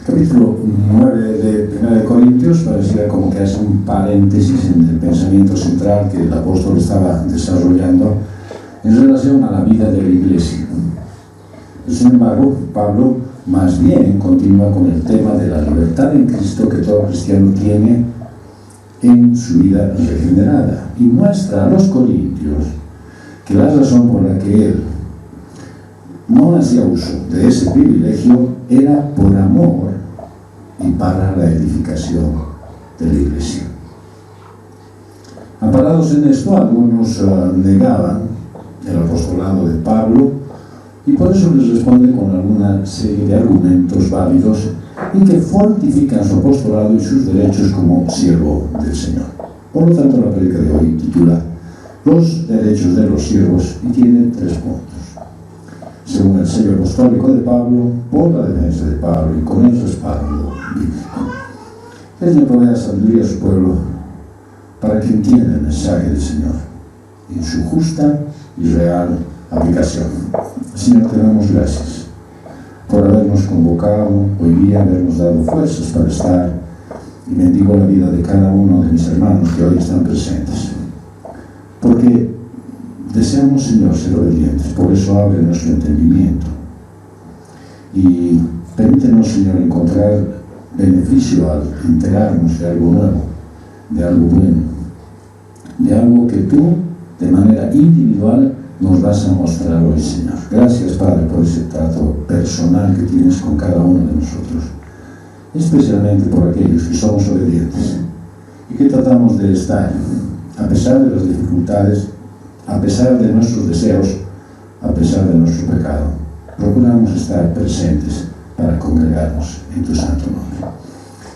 Capítulo 9 de 1 de Corintios parecía como que hace un paréntesis en el pensamiento central que el apóstol estaba desarrollando en relación a la vida de la iglesia. Sin embargo, Pablo más bien continúa con el tema de la libertad en Cristo que todo cristiano tiene en su vida regenerada, y muestra a los corintios que la razón por la que él no hacía uso de ese privilegio era por amor y para la edificación de la iglesia. Amparados en esto, algunos negaban el apostolado de Pablo, y por eso les responde con alguna serie de argumentos válidos y que fortifican su apostolado y sus derechos como siervo del Señor. Por lo tanto, la prédica de hoy titula Los derechos de los siervos y tiene 3 puntos. Según el sello apostólico de Pablo, por la defensa de Pablo y con el respaldo bíblico. Él le provee sabiduría a su pueblo para que entienda el mensaje del Señor en su justa y real aplicación. Señor, te damos gracias por habernos convocado hoy día, habernos dado fuerzas para estar, y bendigo la vida de cada uno de mis hermanos que hoy están presentes, porque deseamos, Señor, ser obedientes. Por eso abre nuestro entendimiento y permítenos, Señor, encontrar beneficio al enterarnos de algo nuevo, de algo bueno, de algo que tú de manera individual nos vas a mostrar hoy, Señor. Gracias, Padre, por ese trato personal que tienes con cada uno de nosotros, especialmente por aquellos que somos obedientes y que tratamos de estar, a pesar de las dificultades, a pesar de nuestros deseos, a pesar de nuestro pecado. Procuramos estar presentes para congregarnos en tu santo nombre.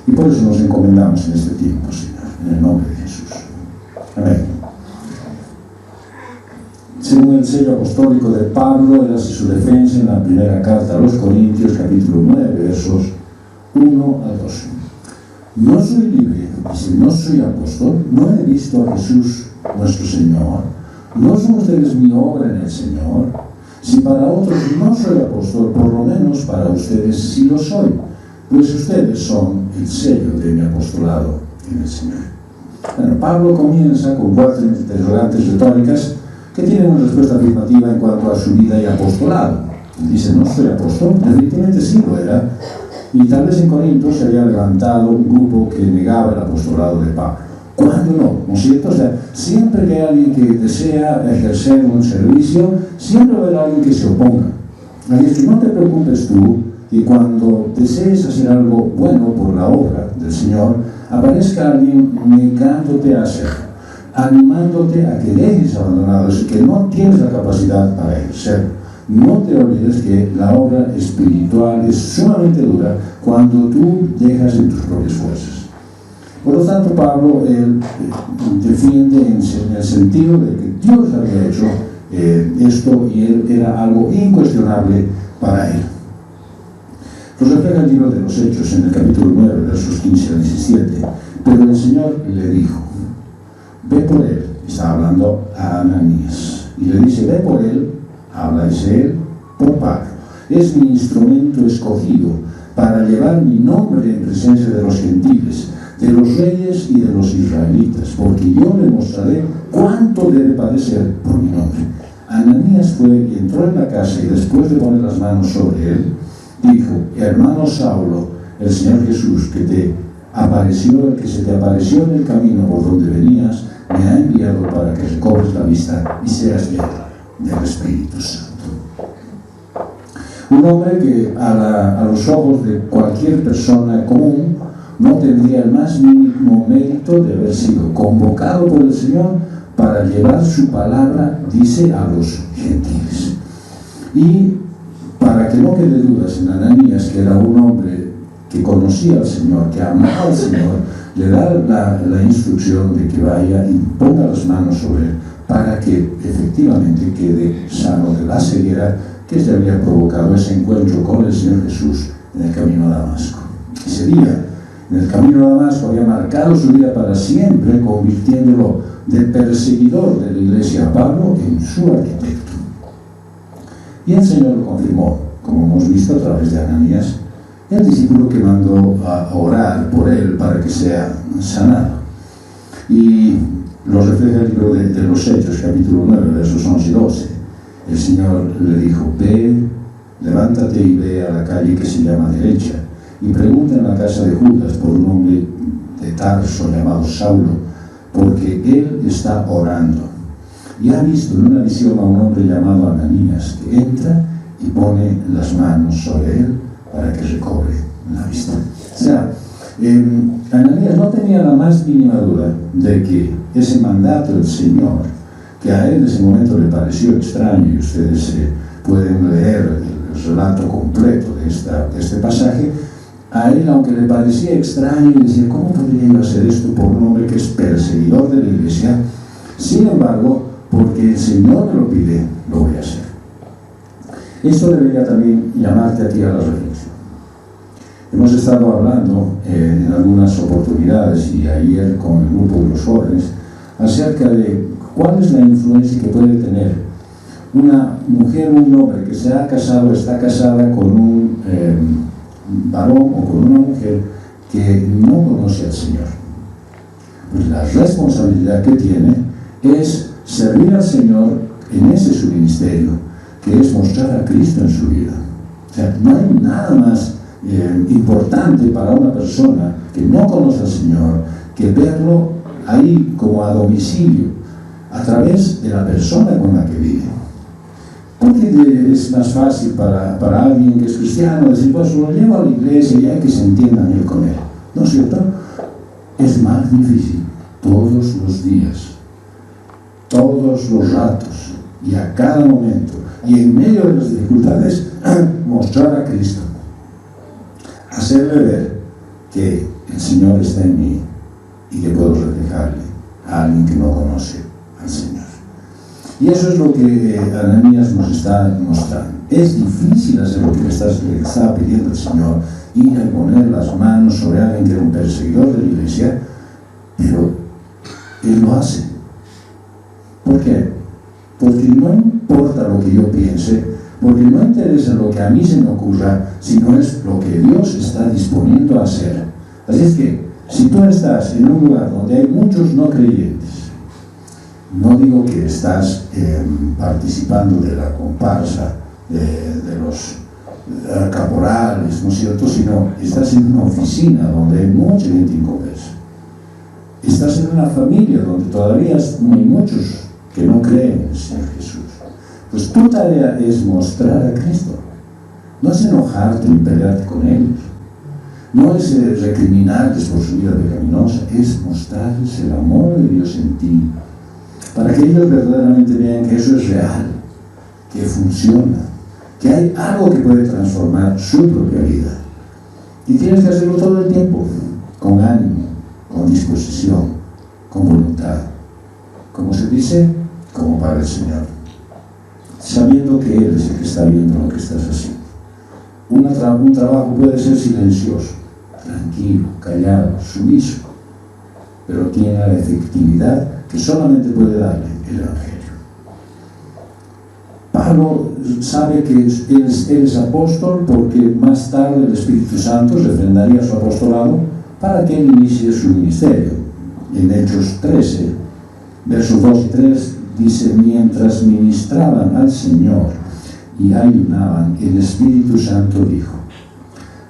Y por eso nos encomendamos en este tiempo, Señor, en el nombre de Jesús. Amén. Según el sello apostólico de Pablo, él hace su defensa en la primera carta a los Corintios, capítulo 9, versos 1 a 2. No soy libre, dice, no soy apóstol, no he visto a Jesús nuestro Señor, no son ustedes mi obra en el Señor. Si para otros no soy apóstol, por lo menos para ustedes sí lo soy, pues ustedes son el sello de mi apostolado en el Señor. Bueno, Pablo comienza con 4 interrogantes retóricas que tienen una respuesta afirmativa en cuanto a su vida y apostolado. Él dice, no soy apóstol, definitivamente sí lo era, y tal vez en Corinto se había levantado un grupo que negaba el apostolado de Pablo. ¿Cuándo no? ¿No es cierto? O sea, siempre que hay alguien que desea ejercer un servicio, siempre va a haber alguien que se oponga. Así es que no te preocupes tú que cuando desees hacer algo bueno por la obra del Señor, aparezca alguien negándote a hacerlo, animándote a que dejes abandonado eso, que no tienes la capacidad para ejercerlo. No te olvides que la obra espiritual es sumamente dura cuando tú dejas en tus propias fuerzas. Por lo tanto, Pablo defiende en el sentido de que Dios había hecho esto y él era algo incuestionable para él. Lo refleja el libro de los Hechos en el capítulo 9, versos 15 al 17. Pero el Señor le dijo, ve por él, está hablando a Ananías, y le dice, ve por él, habla de él por Pablo, es mi instrumento escogido para llevar mi nombre en presencia de los gentiles, de los reyes y de los israelitas, porque yo le mostraré cuánto debe padecer por mi nombre. Ananías fue y entró en la casa y después de poner las manos sobre él, dijo, hermano Saulo, el Señor Jesús que se te apareció en el camino por donde venías, me ha enviado para que recobres la vista y seas lleno del Espíritu Santo. Un hombre que a los ojos de cualquier persona común no tendría el más mínimo mérito de haber sido convocado por el Señor para llevar su palabra, dice, a los gentiles. Y para que no quede dudas en Ananías, que era un hombre que conocía al Señor, que amaba al Señor, le da la instrucción de que vaya y ponga las manos sobre él para que efectivamente quede sano de la ceguera que se había provocado ese encuentro con el Señor Jesús en el camino a Damasco. Ese día, en el camino a Damasco, había marcado su vida para siempre, convirtiéndolo de perseguidor de la iglesia a Pablo en su arquitecto. Y el Señor lo confirmó, como hemos visto a través de Ananías, el discípulo que mandó a orar por él para que sea sanado. Y lo refleja el libro de los Hechos, capítulo 9, versos 11 y 12. El Señor le dijo: ve, levántate y ve a la calle que se llama Derecha, y pregunta en la casa de Judas por un hombre de Tarso llamado Saulo, porque él está orando. Y ha visto en una visión a un hombre llamado Ananías, que entra y pone las manos sobre él para que recobre la vista. O sea, Ananías no tenía la más mínima duda de que ese mandato del Señor, que a él en ese momento le pareció extraño, y ustedes pueden leer el relato completo de este pasaje, a él, aunque le parecía extraño, y decía: ¿cómo podría yo hacer esto por un hombre que es perseguidor de la iglesia? Sin embargo, porque el Señor me lo pide, lo voy a hacer. Esto debería también llamarte a ti a la reflexión. Hemos estado hablando en algunas oportunidades, y ayer con el grupo de los jóvenes, acerca de cuál es la influencia que puede tener una mujer o un hombre que se ha casado, está casada con un varón o con una mujer que no conoce al Señor. Pues la responsabilidad que tiene es servir al Señor en ese su ministerio, que es mostrar a Cristo en su vida. O sea, no hay nada más importante para una persona que no conoce al Señor que verlo ahí como a domicilio, a través de la persona con la que vive. Porque es más fácil para alguien que es cristiano decir: pues lo llevo a la iglesia y hay que se entiendan él con él. ¿No es cierto? Es más difícil todos los días, todos los ratos y a cada momento, y en medio de las dificultades, mostrar a Cristo, hacerle ver que el Señor está en mí y que puedo reflejarle a alguien que no conoce al Señor. Y eso es lo que Ananías nos está mostrando. Es difícil hacer lo que le está pidiendo el Señor, ir a poner las manos sobre alguien que era un perseguidor de la iglesia, pero Él lo hace. ¿Por qué? Porque no importa lo que yo piense, porque no interesa lo que a mí se me ocurra, sino es lo que Dios está disponiendo a hacer. Así es que, si tú estás en un lugar donde hay muchos no creyentes, no digo que estás participando de la comparsa de los caporales, ¿no es cierto?, sino estás en una oficina donde hay mucha gente inconversa. Estás en una familia donde todavía hay muchos que no creen en el Señor Jesús. Pues tu tarea es mostrar a Cristo. No es enojarte ni pelearte con ellos. No es recriminarles por su vida pecaminosa. Es mostrarles el amor de Dios en ti, para que ellos verdaderamente vean que eso es real, que funciona, que hay algo que puede transformar su propia vida. Y tienes que hacerlo todo el tiempo, con ánimo, con disposición, con voluntad. Como se dice, como para el Señor, sabiendo que Él es el que está viendo lo que estás haciendo. Un trabajo puede ser silencioso, tranquilo, callado, sumiso, pero tiene la efectividad que solamente puede darle el Evangelio. Pablo sabe que él es apóstol porque más tarde el Espíritu Santo refrendaría su apostolado para que él inicie su ministerio. En Hechos 13, versos 2 y 3, dice: mientras ministraban al Señor y ayunaban, el Espíritu Santo dijo: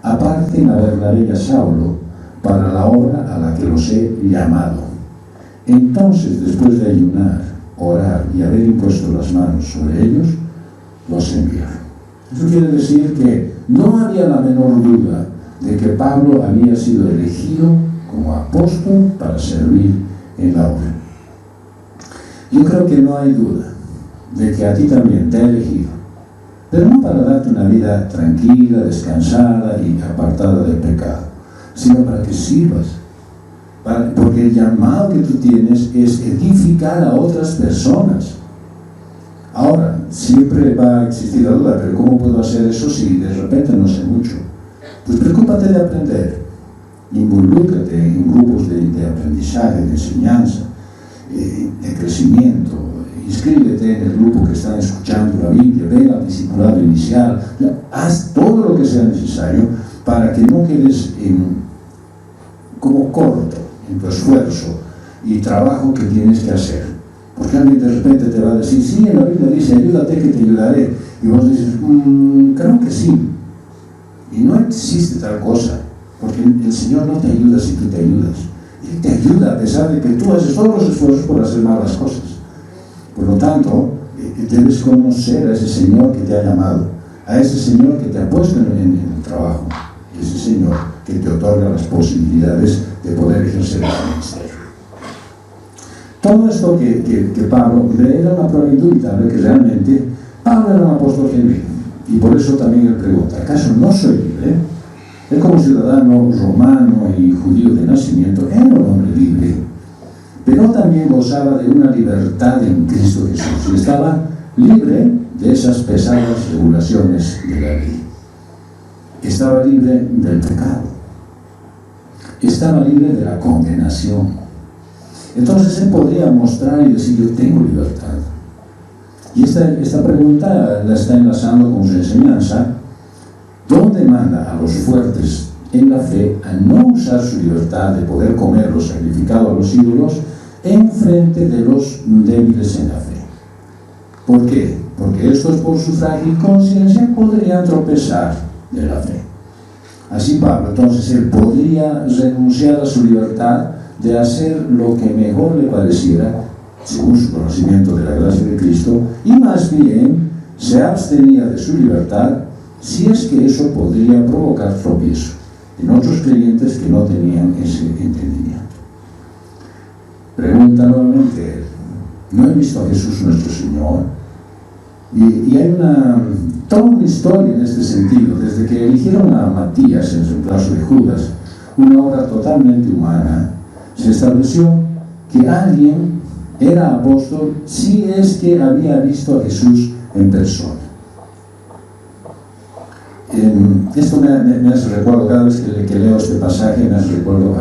aparten a Bernabé y a Saulo para la obra a la que los he llamado. Entonces, después de ayunar, orar y haber impuesto las manos sobre ellos, los enviaron. Eso quiere decir que no había la menor duda de que Pablo había sido elegido como apóstol para servir en la obra. Yo creo que no hay duda de que a ti también te ha elegido, pero no para darte una vida tranquila, descansada y apartada del pecado, sino para que sirvas. Porque el llamado que tú tienes es edificar a otras personas. Ahora, siempre va a existir la duda: pero ¿cómo puedo hacer eso si de repente no sé mucho? Pues preocúpate de aprender, involúcrate en grupos de aprendizaje, de enseñanza, de crecimiento. Inscríbete en el grupo que están escuchando la Biblia, ve al discipulado inicial, haz todo lo que sea necesario para que no quedes como corto en tu esfuerzo y trabajo que tienes que hacer. Porque alguien de repente te va a decir, sí, en la Biblia dice, ayúdate que te ayudaré. Y vos dices, creo que sí. Y no existe tal cosa, porque el Señor no te ayuda si tú te ayudas. Él te ayuda a pesar de que tú haces todos los esfuerzos por hacer malas cosas. Por lo tanto, debes conocer a ese Señor que te ha llamado, a ese Señor que te ha puesto en el trabajo, ese Señor que te otorga las posibilidades de poder ejercer el ministerio. Todo esto que Pablo era una prueba indubitable que realmente Pablo era un apóstol genuino, y por eso también él pregunta, ¿acaso no soy libre? Él, como ciudadano romano y judío de nacimiento, era un hombre libre, pero también gozaba de una libertad en Cristo Jesús, y estaba libre de esas pesadas regulaciones de la ley. Estaba libre del pecado, estaba libre de la condenación. Entonces él podría mostrar y decir, yo tengo libertad. Y esta pregunta la está enlazando con su enseñanza, donde manda a los fuertes en la fe a no usar su libertad de poder comer lo sacrificado a los ídolos en frente de los débiles en la fe. ¿Por qué? Porque estos, por su frágil conciencia, podrían tropezar de la fe. Así Pablo, entonces, él podría renunciar a su libertad de hacer lo que mejor le pareciera, según su conocimiento de la gracia de Cristo, y más bien se abstenía de su libertad si es que eso podría provocar tropiezo en otros creyentes que no tenían ese entendimiento. Pregunta nuevamente él, ¿no he visto a Jesús nuestro Señor? Y hay toda una historia en este sentido, desde que eligieron a Matías en reemplazo de Judas, una obra totalmente humana. Se estableció que alguien era apóstol si es que había visto a Jesús en persona. Esto me hace recuerdo, cada vez que leo este pasaje, me hace recuerdo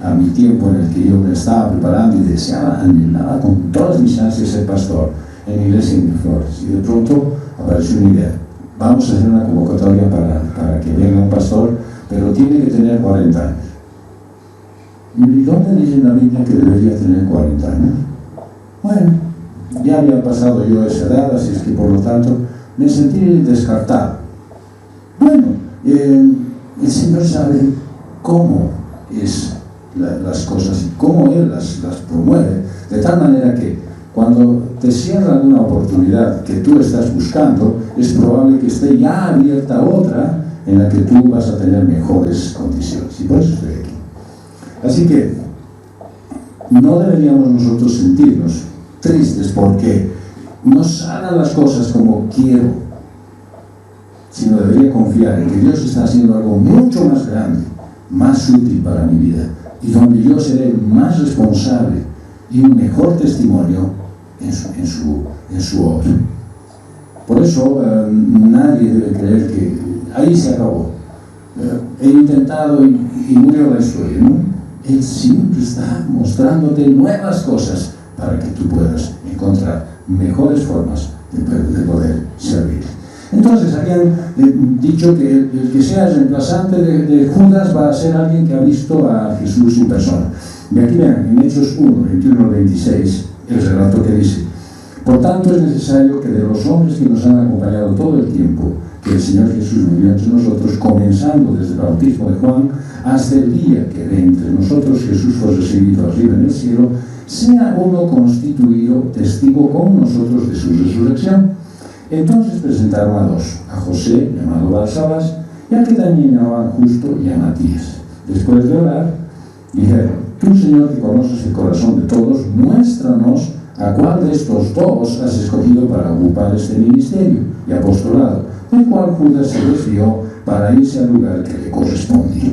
a mi tiempo en el que yo me estaba preparando y deseaba, anhelaba con todas mis ansias ser pastor en la iglesia en Flores. Y de pronto apareció una idea: vamos a hacer una convocatoria para que venga un pastor, pero tiene que tener 40 años. ¿Y dónde dice en la Biblia que debería tener 40 años? Bueno, ya había pasado yo esa edad, así es que por lo tanto me sentí descartado. Bueno, el Señor sabe cómo es las cosas y cómo Él las promueve, de tal manera que cuando te cierran una oportunidad que tú estás buscando, es probable que esté ya abierta otra en la que tú vas a tener mejores condiciones, y por eso estoy aquí. Así que no deberíamos nosotros sentirnos tristes porque no salgan las cosas como quiero, sino debería confiar en que Dios está haciendo algo mucho más grande, más útil para mi vida, y donde yo seré más responsable y un mejor testimonio en su obra. Por eso nadie debe creer que ahí se acabó. He intentado y murió la historia, ¿no? Él siempre está mostrándote nuevas cosas para que tú puedas encontrar mejores formas de poder servir. Entonces habían dicho que el que sea reemplazante de Judas va a ser alguien que ha visto a Jesús en persona. Y aquí vean, en Hechos 1, 21 al 26, el relato que dice: por tanto es necesario que de los hombres que nos han acompañado todo el tiempo que el Señor Jesús vivió entre nosotros, comenzando desde el bautismo de Juan hasta el día que de entre nosotros Jesús fue recibido arriba en el cielo, sea uno constituido testigo con nosotros de su resurrección. Entonces presentaron a dos, a José, llamado Barsabás, y al que también llamaban Justo, y a Matías. Después de orar, dijeron: tú, Señor, que conoces el corazón de todos, muéstranos a cuál de estos dos has escogido para ocupar este ministerio y apostolado, del cual Judas se desvió para irse al lugar que le correspondía.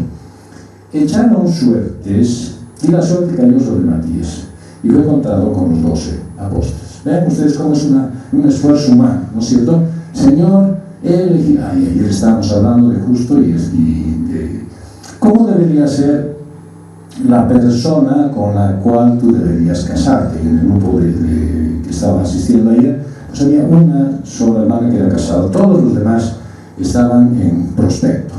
Echaron suertes, y la suerte cayó sobre Matías, y fue contado con los 12 apóstoles. Vean ustedes cómo es un esfuerzo humano, ¿no es cierto? Señor, ayer estábamos hablando de Justo y de cómo debería ser la persona con la cual tú deberías casarte. En el grupo que estaba asistiendo ayer, pues había una sola hermana que era casada, todos los demás estaban en prospecto.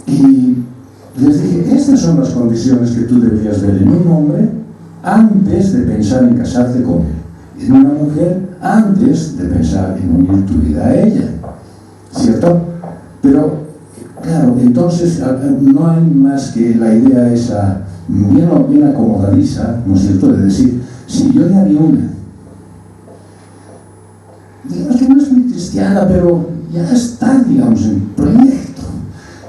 Y les dije, estas son las condiciones que tú deberías ver en un hombre antes de pensar en casarte con él, en una mujer antes de pensar en unir tu vida a ella, ¿cierto? Pero, claro, entonces no hay más que la idea esa bien acomodadiza, ¿no es cierto?, de decir, si yo ya vi una, digamos que no es muy cristiana, pero ya está, digamos, en proyecto,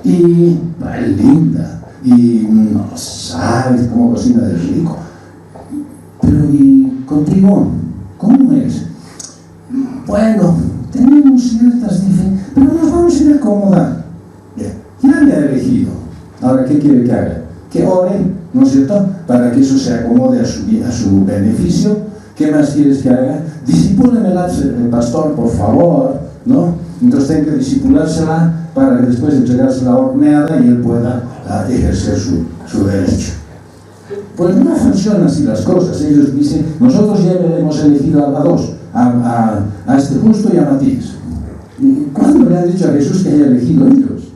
y vale, linda, y no sabes cómo cocina de rico, pero ¿y contigo? ¿Cómo es? Bueno, tenemos ciertas diferencias, pero nos vamos a ir a acomodar. Ya me ha elegido. Ahora, ¿qué quiere que haga? Que ore, ¿no es cierto?, para que eso se acomode a su beneficio. ¿Qué más quieres que haga? Discipúlemela, pastor, por favor, ¿no? Entonces tiene que discipulársela para que después entregársela horneada y él pueda ejercer su derecho. Pues no funcionan así las cosas. Ellos dicen, nosotros ya le hemos elegido a dos, a este justo y a Matías. ¿Cuándo le han dicho a Jesús que haya elegido a ellos?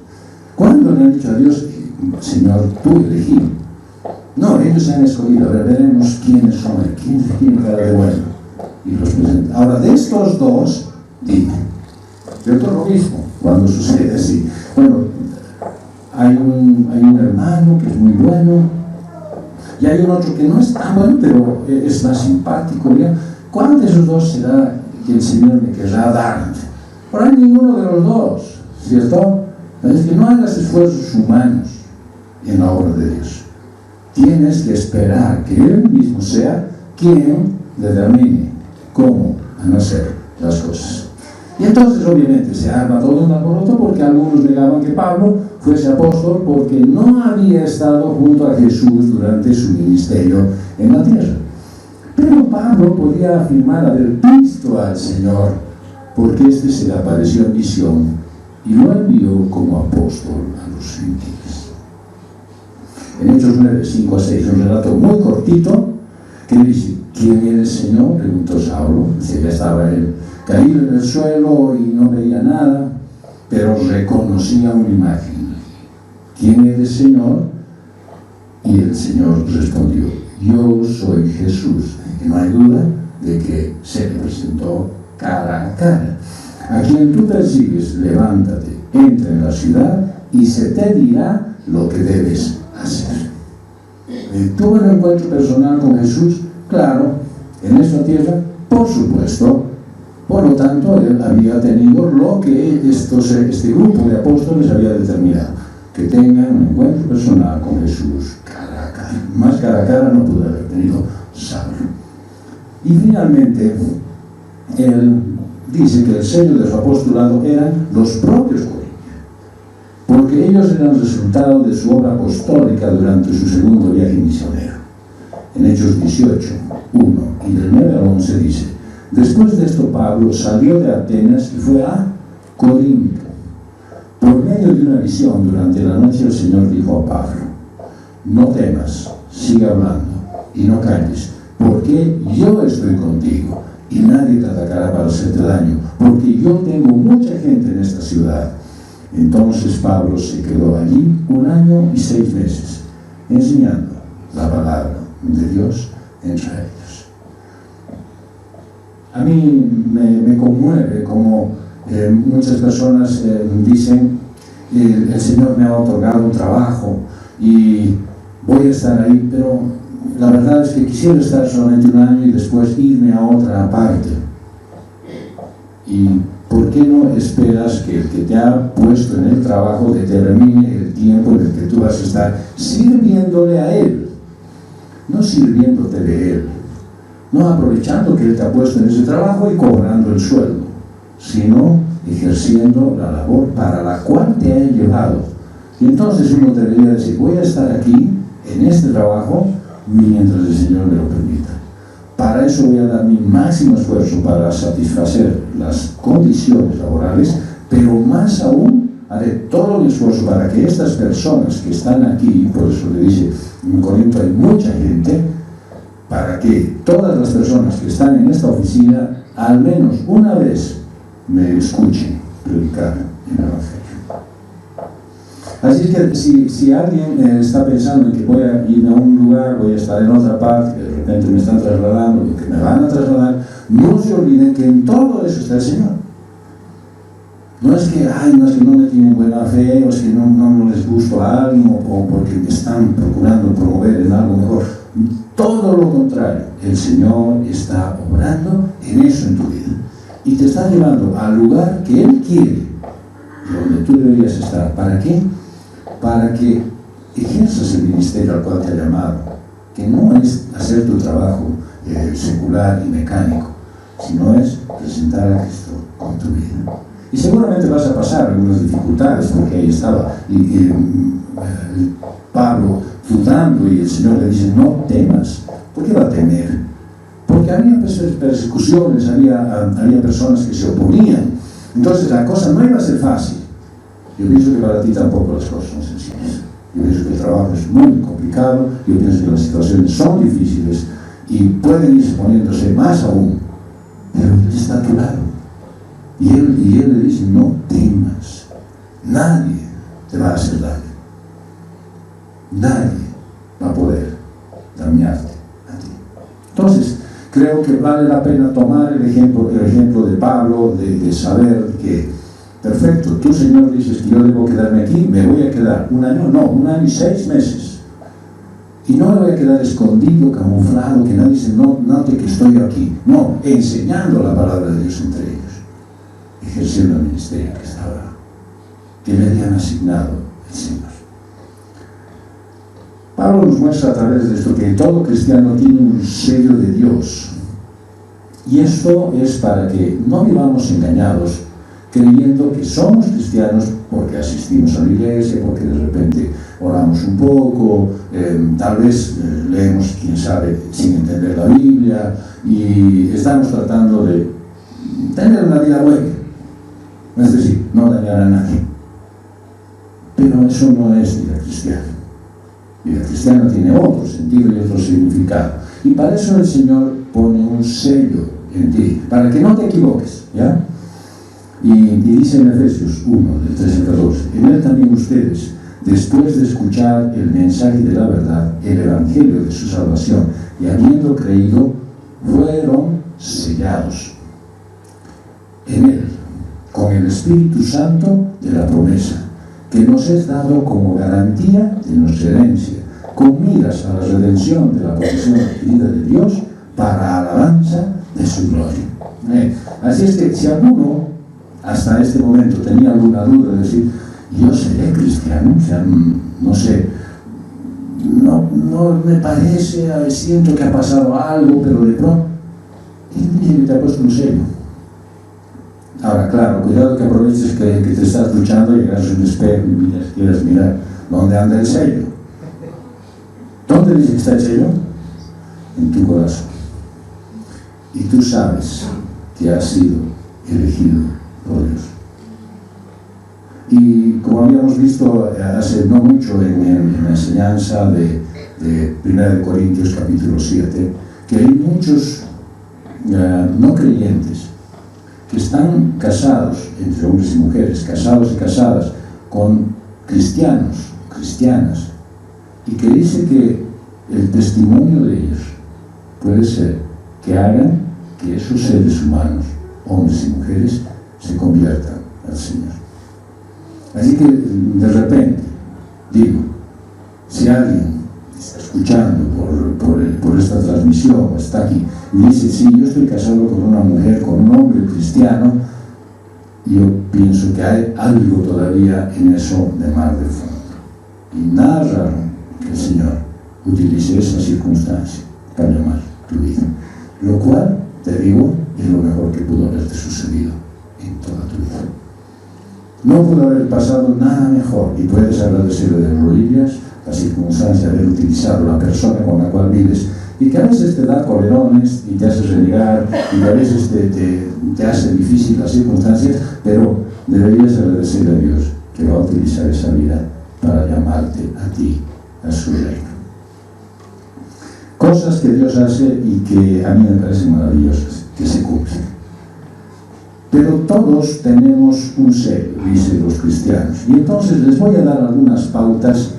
¿Cuándo le han dicho a Dios, Señor, tú elegido? No, ellos se han escogido. A ver, veremos quiénes son, quién tiene cara de bueno. Y los presenta. Ahora, de estos dos, dime. Cierto, lo mismo, cuando sucede así. Bueno, hay un hermano que es muy bueno, y hay un otro que no es tan bueno, pero es más simpático, ¿ya? ¿Cuál de esos dos será que el Señor me querrá dar? Por ahí ninguno de los dos, ¿cierto? Es que no hagas esfuerzos humanos en la obra de Dios. Tienes que esperar que Él mismo sea quien determine cómo van a ser las cosas. Y entonces obviamente se arma todo un alboroto porque algunos negaban que Pablo fuese apóstol porque no había estado junto a Jesús durante su ministerio en la tierra. Pero Pablo podía afirmar haber visto al Señor porque éste se le apareció en visión y lo envió como apóstol a los gentiles. En Hechos 9, 5 a 6, un relato muy cortito que dice, ¿quién eres, Señor?, preguntó Saulo. Ya estaba él caído en el suelo y no veía nada, pero reconocía una imagen. ¿Quién eres, Señor? Y el Señor respondió, yo soy Jesús. Y no hay duda de que se le presentó cara a cara. A quien tú persigues, levántate, entra en la ciudad y se te dirá lo que debes hacer. ¿Tuvo un encuentro personal con Jesús? Claro, en esta tierra, por supuesto. Por lo tanto, él había tenido lo que este grupo de apóstoles había determinado, que tengan un encuentro personal con Jesús cara a cara. Más cara a cara no pudo haber tenido Saulo. Y finalmente, él dice que el sello de su apostolado eran los propios corintios, porque ellos eran resultado de su obra apostólica durante su segundo viaje misionero. En Hechos 18, 1 y del 9 al 11 dice, después de esto Pablo salió de Atenas y fue a Corinto. Por medio de una visión durante la noche el Señor dijo a Pablo, no temas, sigue hablando y no calles, porque yo estoy contigo y nadie te atacará para hacerte daño, porque yo tengo mucha gente en esta ciudad. Entonces Pablo se quedó allí 1 año y 6 meses, enseñando la palabra de Dios entre ellos. A mí me conmueve como muchas personas dicen, el Señor me ha otorgado un trabajo y voy a estar ahí, pero la verdad es que quisiera estar solamente 1 año y después irme a otra parte. ¿Y por qué no esperas que el que te ha puesto en el trabajo determine el tiempo en el que tú vas a estar sirviéndole a Él? No sirviéndote de Él, no aprovechando que Él te ha puesto en ese trabajo y cobrando el sueldo, sino ejerciendo la labor para la cual te ha llevado. Y entonces uno debería decir, voy a estar aquí, en este trabajo, mientras el Señor me lo permita. Para eso voy a dar mi máximo esfuerzo para satisfacer las condiciones laborales, pero más aún haré todo mi esfuerzo para que estas personas que están aquí, por eso le dice, en Corinto hay mucha gente, para que todas las personas que están en esta oficina, al menos una vez, me escuchen predicar el Evangelio. Así es que si alguien está pensando en que voy a ir a un lugar, voy a estar en otra parte, que de repente me están trasladando, que me van a trasladar, no se olviden que en todo eso está el Señor. No es que no me tienen buena fe, o es que no les gusto a alguien, o porque me están procurando promover en algo mejor. Todo lo contrario, el Señor está obrando en eso en tu vida. Y te está llevando al lugar que Él quiere, donde tú deberías estar. ¿Para qué? Para que ejerzas el ministerio al cual te ha llamado, que no es hacer tu trabajo secular y mecánico, sino es presentar a Cristo con tu vida. Y seguramente vas a pasar algunas dificultades, porque ahí estaba Pablo dudando, y el Señor le dice: no temas. ¿Por qué va a temer? Porque había persecuciones, había personas que se oponían. Entonces la cosa no iba a ser fácil. Yo pienso que para ti tampoco las cosas son sencillas. Yo pienso que el trabajo es muy complicado, yo pienso que las situaciones son difíciles y pueden irse poniéndose más aún, pero Él está a tu lado. Y él le dice: no temas, nadie te va a hacer daño, nadie va a poder dañarte a ti. Entonces, creo que vale la pena tomar el ejemplo de Pablo, de saber que, perfecto, tú, Señor, dices que yo debo quedarme aquí, me voy a quedar 1 año, no, 1 año y 6 meses. Y no me voy a quedar escondido, camuflado, que nadie se note que estoy aquí. No, enseñando la palabra de Dios entre ellos, ejerciendo el ministerio que me habían asignado el Señor. Pablo nos muestra a través de esto que todo cristiano tiene un sello de Dios. Y esto es para que no vivamos engañados, creyendo que somos cristianos porque asistimos a la iglesia, porque de repente oramos un poco, tal vez leemos, quién sabe, sin entender la Biblia, y estamos tratando de tener una vida buena, es decir, no dañar a nadie. Pero eso no es vida cristiana. Vida cristiana tiene otro sentido y otro significado. Y para eso el Señor pone un sello en ti, para que no te equivoques, ¿ya? Y dice en Efesios 1, del 13 al 14: en Él también ustedes, después de escuchar el mensaje de la verdad, el evangelio de su salvación, y habiendo creído, fueron sellados en Él, con el Espíritu Santo de la promesa, que nos es dado como garantía de nuestra herencia, con miras a la redención de la posesión adquirida de Dios para alabanza de su gloria. Así es que si alguno hasta este momento tenía alguna duda de decir: yo seré cristiano, o sea, no sé, no me parece, siento que ha pasado algo, pero de pronto, ¿quién dice que te ha puesto un sello? Ahora, claro, cuidado que aproveches que te estás luchando y llegas a un espejo y quieres mirar dónde anda el sello. ¿Dónde dice que está el sello? En tu corazón. Y tú sabes que has sido elegido por Dios. Y como habíamos visto hace no mucho en la enseñanza de 1 Corintios capítulo 7, que hay muchos no creyentes que están casados, entre hombres y mujeres, casados y casadas, con cristianos, cristianas, y que dice que el testimonio de ellos puede ser que hagan que esos seres humanos, hombres y mujeres, se conviertan al Señor. Así que de repente, digo, si alguien está escuchando por esta transmisión, está aquí, y dice: sí, yo estoy casado con una mujer, con un hombre cristiano, yo pienso que hay algo todavía en eso de mar de fondo. Y nada raro que el Señor utilice esa circunstancia para llamar tu vida. Lo cual, te digo, es lo mejor que pudo haberte sucedido en toda tu vida. No pudo haber pasado nada mejor, y puedes agradecerle de rodillas la circunstancia de haber utilizado la persona con la cual vives, y que a veces te da colerones y te hace renegar, y que a veces te hace difícil las circunstancias, pero deberías agradecerle a Dios que va a utilizar esa vida para llamarte a ti, a su reino. Cosas que Dios hace y que a mí me parecen maravillosas, que se cumplen. Pero todos tenemos un sello, dicen los cristianos. Y entonces les voy a dar algunas pautas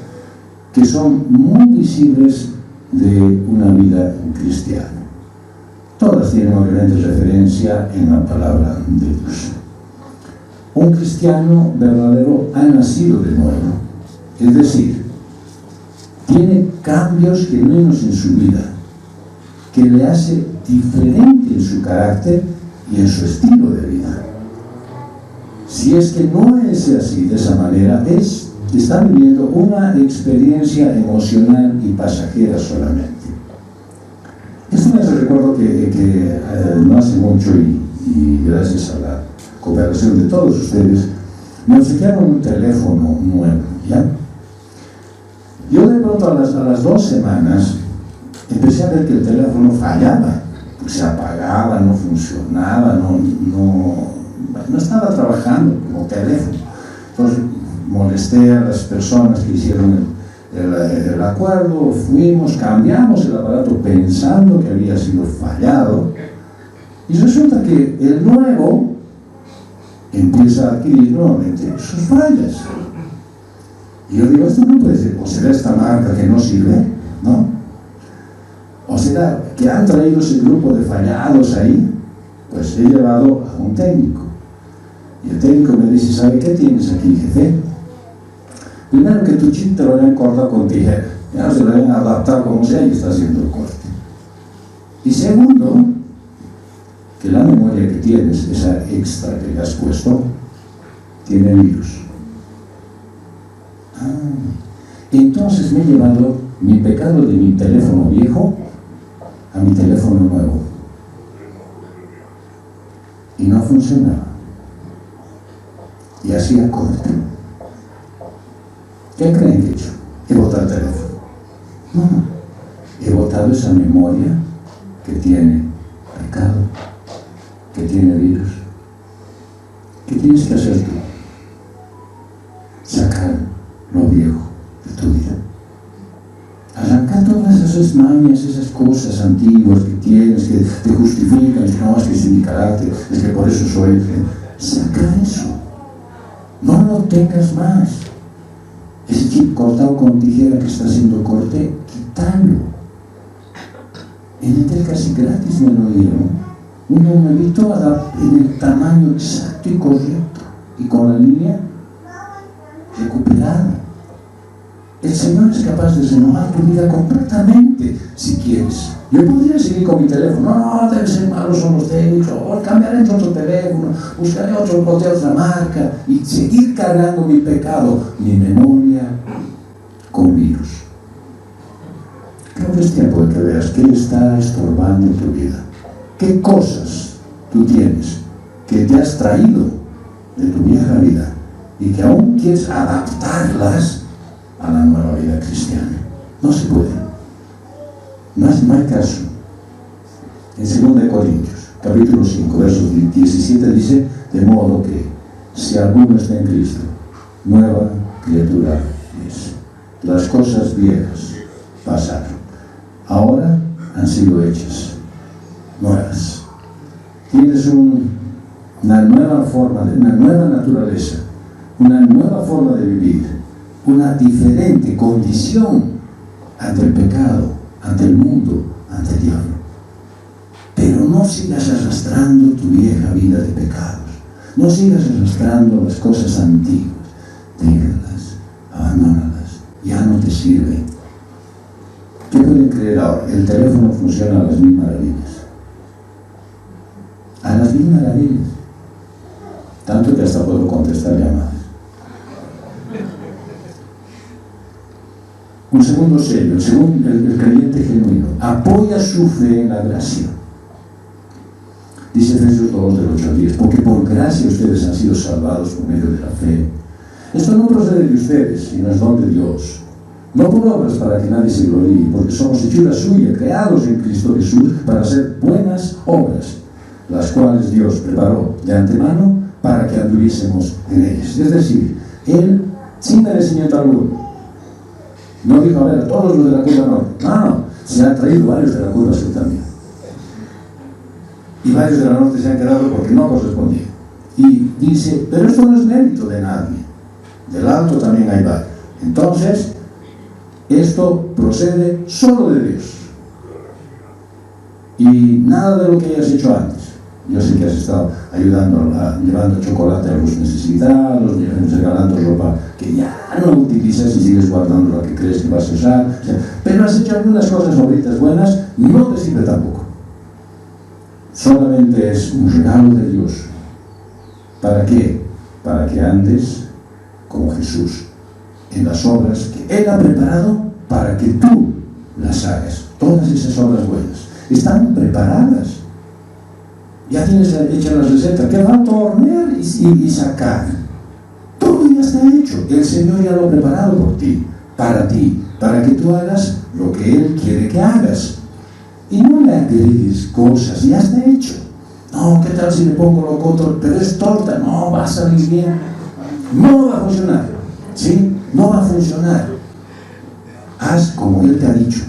que son muy visibles de una vida cristiana. Todas tienen obviamente referencia en la palabra de Dios. Un cristiano verdadero ha nacido de nuevo, es decir, tiene cambios genuinos en su vida, que le hace diferente en su carácter y en su estilo de vida. Si es que no es así, de esa manera, está viviendo una experiencia emocional y pasajera solamente. Esto me hace recuerdo que no hace mucho y gracias a la cooperación de todos ustedes, me obsequiaron un teléfono nuevo, ¿ya? Yo de pronto a las 2 semanas empecé a ver que el teléfono fallaba, pues se apagaba, no funcionaba, no estaba trabajando como teléfono. Entonces molesté a las personas que hicieron el acuerdo, fuimos, cambiamos el aparato pensando que había sido fallado, y resulta que el nuevo empieza a adquirir nuevamente sus fallas. Y yo digo, esto no puede ser, o será esta marca que no sirve, ¿no? O será que han traído ese grupo de fallados ahí. Pues he llevado a un técnico. Y el técnico me dice, ¿sabe qué tienes aquí, jefe? Primero, que tu chip te lo habían cortado con tijera. Ya se lo habían adaptado como sea y está haciendo el corte. Y segundo, que la memoria que tienes, esa extra que le has puesto, tiene virus. Entonces me he llevado mi pecado de mi teléfono viejo a mi teléfono nuevo. Y no funcionaba. Y hacía corte. ¿Qué creen que he hecho? He botado el teléfono. No, he botado esa memoria que tiene pecado, que tiene virus. ¿Qué tienes que hacer tú? Sacar lo viejo de tu vida. Arrancar todas esas mañas, esas cosas antiguas que tienes, que te justifican, que no, es que es mi carácter, es que por eso soy. Saca eso. No lo tengas más. Ese chip cortado con tijera que está haciendo corte, quítalo. En Entel casi gratis me lo dieron. Un numerito en el tamaño exacto y correcto, y con la línea recuperada. El Señor es capaz de renovar tu vida completamente, si quieres. Yo podría seguir con mi teléfono, no, debe ser malo, son los técnicos, o cambiaré entre otro teléfono, buscaré otro de otra marca, y seguir cargando mi pecado, mi memoria, con virus. Creo que es tiempo de que veas qué está estorbando tu vida. ¿Qué cosas tú tienes que te has traído de tu vieja vida y que aún quieres adaptarlas a la nueva vida cristiana? No se puede. No hay caso. En 2 Corintios, capítulo 5, versos 17 dice, de modo que si alguno está en Cristo, nueva criatura es. Las cosas viejas pasaron, ahora han sido hechas nuevas. Tienes una nueva forma, una nueva naturaleza, una nueva forma de vivir, una diferente condición ante el pecado, ante el mundo, ante el diablo. Pero no sigas arrastrando tu vieja vida de pecados. No sigas arrastrando las cosas antiguas. Déjalas, abandónalas, ya no te sirven. ¿Qué pueden creer ahora? El teléfono funciona a las 1000 maravillas. A las 1000 maravillas. Tanto que hasta puedo contestar llamadas. Un segundo sello, según el creyente genuino, apoya su fe en la gracia. Dice Efesios 2, del 8 al 10, porque por gracia ustedes han sido salvados por medio de la fe. Esto no procede de ustedes, sino es don de Dios. No por obras para que nadie se gloríe, porque somos hechura suya, creados en Cristo Jesús para hacer buenas obras, las cuales Dios preparó de antemano para que anduviésemos en ellas. Es decir, Él, sin merecimiento alguno, no dijo, a ver, a todos los de la curva norte. No, se han traído varios de la curva sur también. Y varios de la norte se han quedado porque no correspondían. Y dice, pero esto no es mérito de nadie, del alto también hay varios. Entonces, esto procede solo de Dios. Y nada de lo que hayas hecho antes. Yo sé que has estado ayudando, llevando chocolate a los necesitados, regalando ropa que ya no utilizas y sigues guardando la que crees que vas a usar. O sea, pero has hecho algunas cosas favoritas buenas, no te sirve tampoco. Solamente es un regalo de Dios. ¿Para qué? Para que andes como Jesús en las obras que Él ha preparado para que tú las hagas. Todas esas obras buenas están preparadas. Ya tienes hecha la receta, que falta hornear y sacar. Todo ya está hecho. El Señor ya lo ha preparado por ti, para que tú hagas lo que Él quiere que hagas. Y no le agregues cosas, ya está hecho. No, ¿qué tal si le pongo locoto? Pero es torta, no va a salir bien. No va a funcionar, ¿sí? No va a funcionar. Haz como Él te ha dicho,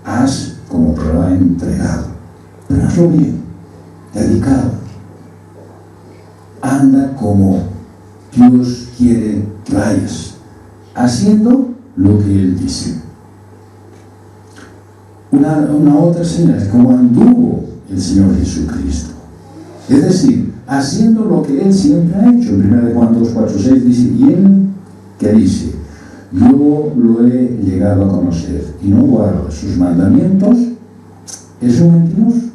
haz como te lo ha entregado, pero hazlo bien, dedicado. Anda como Dios quiere que vayas, haciendo lo que Él dice. Una otra señal es como anduvo el Señor Jesucristo. Es decir, haciendo lo que Él siempre ha hecho. En 1 Juan 2, 4, 6 dice, y Él que dice, yo lo he llegado a conocer y no guardo sus mandamientos, es un mentiroso.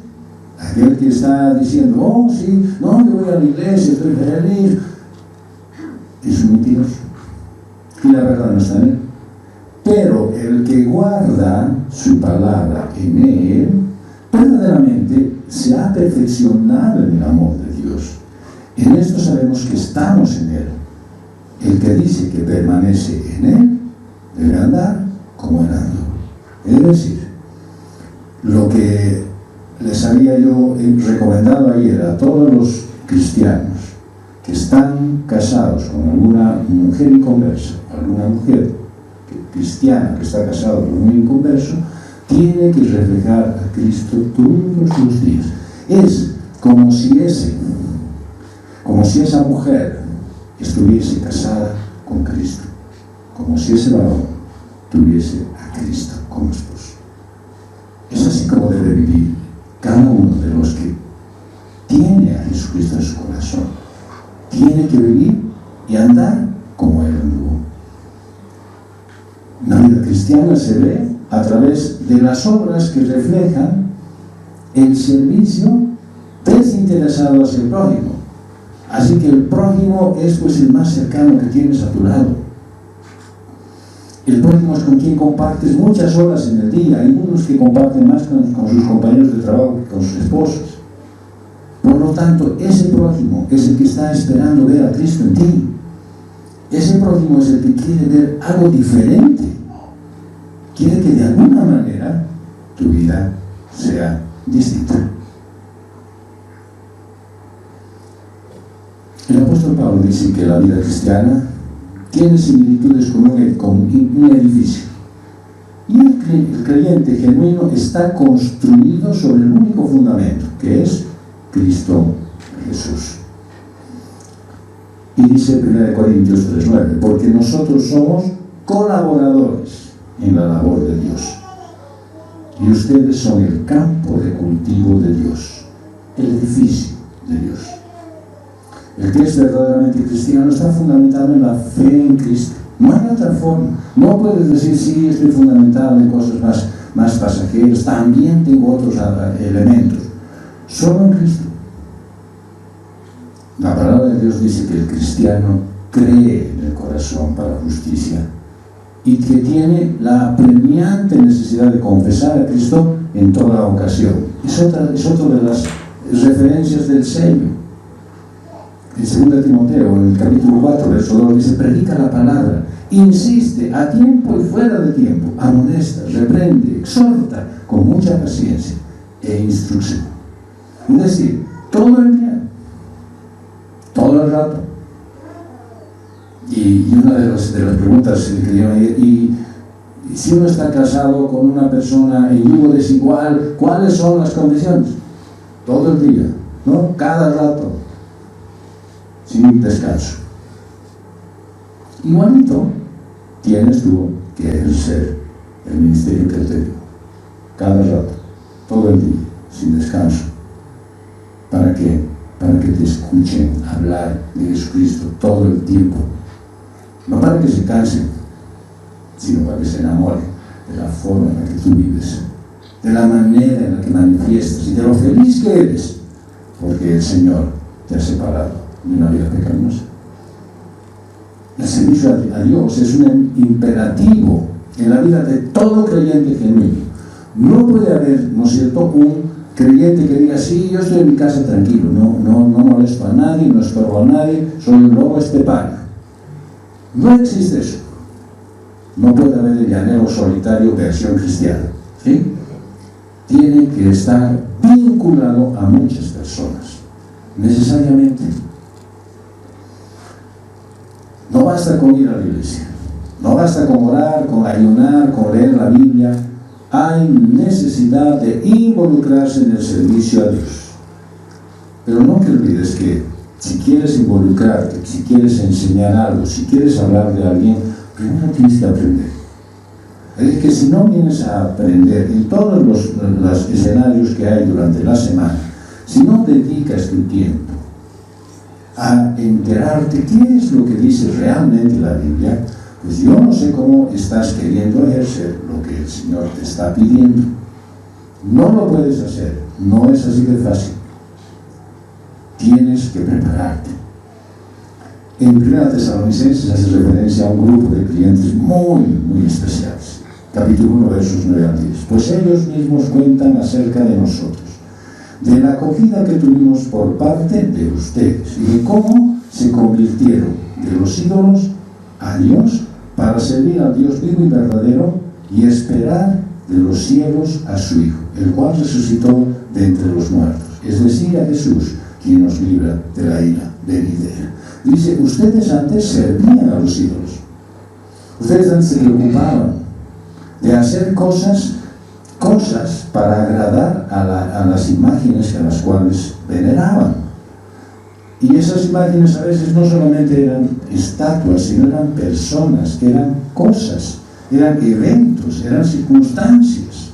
Aquel que está diciendo, oh sí, no, yo voy a la iglesia, estoy feliz, es un mentiroso. Y la verdad no está en él. Pero el que guarda su palabra en él, verdaderamente se ha perfeccionado en el amor de Dios. En esto sabemos que estamos en él. El que dice que permanece en él, debe andar como él andó. Es decir, lo que les había yo recomendado ayer a todos los cristianos que están casados con alguna mujer inconversa, alguna mujer cristiana que está casada con un inconverso, tiene que reflejar a Cristo todos los días. Es como si esa mujer estuviese casada con Cristo, como si ese varón tuviese a Cristo como esposo. Es así como debe vivir cada uno de los que tiene a Jesucristo en su corazón. Tiene que vivir y andar como Él anduvo. La vida cristiana se ve a través de las obras que reflejan el servicio desinteresado hacia el prójimo. Así que el prójimo es pues el más cercano que tienes a tu lado. El prójimo es con quien compartes muchas horas en el día. Hay unos que comparten más con sus compañeros de trabajo que con sus esposas. Por lo tanto, ese prójimo es el que está esperando ver a Cristo en ti. Ese prójimo es el que quiere ver algo diferente. Quiere que de alguna manera tu vida sea distinta. El apóstol Pablo dice que la vida cristiana tiene similitudes con un edificio. Y el creyente genuino está construido sobre el único fundamento, que es Cristo Jesús. Y dice 1 Corintios 3:9, porque nosotros somos colaboradores en la labor de Dios. Y ustedes son el campo de cultivo de Dios, el edificio de Dios. El que es verdaderamente cristiano está fundamentado en la fe en Cristo. No hay otra forma. No puedes decir, sí, estoy fundamentado en cosas más pasajeras, también tengo otros elementos. Solo en Cristo. La palabra de Dios dice que el cristiano cree en el corazón para justicia y que tiene la apremiante necesidad de confesar a Cristo en toda ocasión. Es otra de las referencias del sello. En 2 Timoteo, en el capítulo 4, verso 2, dice, predica la palabra, insiste a tiempo y fuera de tiempo, amonesta, reprende, exhorta con mucha paciencia e instrucción. Es decir, todo el día, todo el rato. Y una de las preguntas que yo y si uno está casado con una persona en yugo desigual, ¿cuáles son las condiciones? Todo el día, ¿no? Cada rato. sin descanso. Igualito tienes tú que ejercer el ministerio que te digo, cada rato, todo el día, sin descanso. ¿Para qué? Para que te escuchen hablar de Jesucristo todo el tiempo. No para que se cansen, sino para que se enamoren de la forma en la que tú vives, de la manera en la que manifiestas y de lo feliz que eres, porque el Señor te ha separado de una vida pecaminosa. El servicio a Dios es un imperativo en la vida de todo creyente genuino. No puede haber, ¿no es cierto?, un creyente que diga, sí, yo estoy en mi casa tranquilo, no molesto a nadie, no estorbo a nadie, soy un lobo estepano. No existe eso. No puede haber el llanero solitario versión cristiana, ¿sí? Tiene que estar vinculado a muchas personas, necesariamente. No basta con ir a la iglesia, no basta con orar, con ayunar, con leer la Biblia. Hay necesidad de involucrarse en el servicio a Dios. Pero no te olvides que si quieres involucrarte, si quieres enseñar algo, si quieres hablar de alguien, primero tienes que aprender. Es que si no vienes a aprender en todos los escenarios que hay durante la semana, si no dedicas tu tiempo a enterarte qué es lo que dice realmente la Biblia, pues yo no sé cómo estás queriendo ejercer lo que el Señor te está pidiendo. No lo puedes hacer, no es así de fácil. Tienes que prepararte. En 1 Tesalonicenses hace referencia a un grupo de clientes muy especiales. Capítulo 1, versos 9 al 10. Pues ellos mismos cuentan acerca de nosotros, de la acogida que tuvimos por parte de ustedes y de cómo se convirtieron de los ídolos a Dios para servir al Dios vivo y verdadero y esperar de los cielos a su Hijo, el cual resucitó de entre los muertos, es decir, a Jesús, quien nos libra de la ira venidera. Dice, ustedes antes servían a los ídolos. Ustedes antes se preocupaban de hacer cosas para agradar a las imágenes a las cuales veneraban. Y esas imágenes a veces no solamente eran estatuas, sino eran personas, eran cosas, eran eventos, eran circunstancias.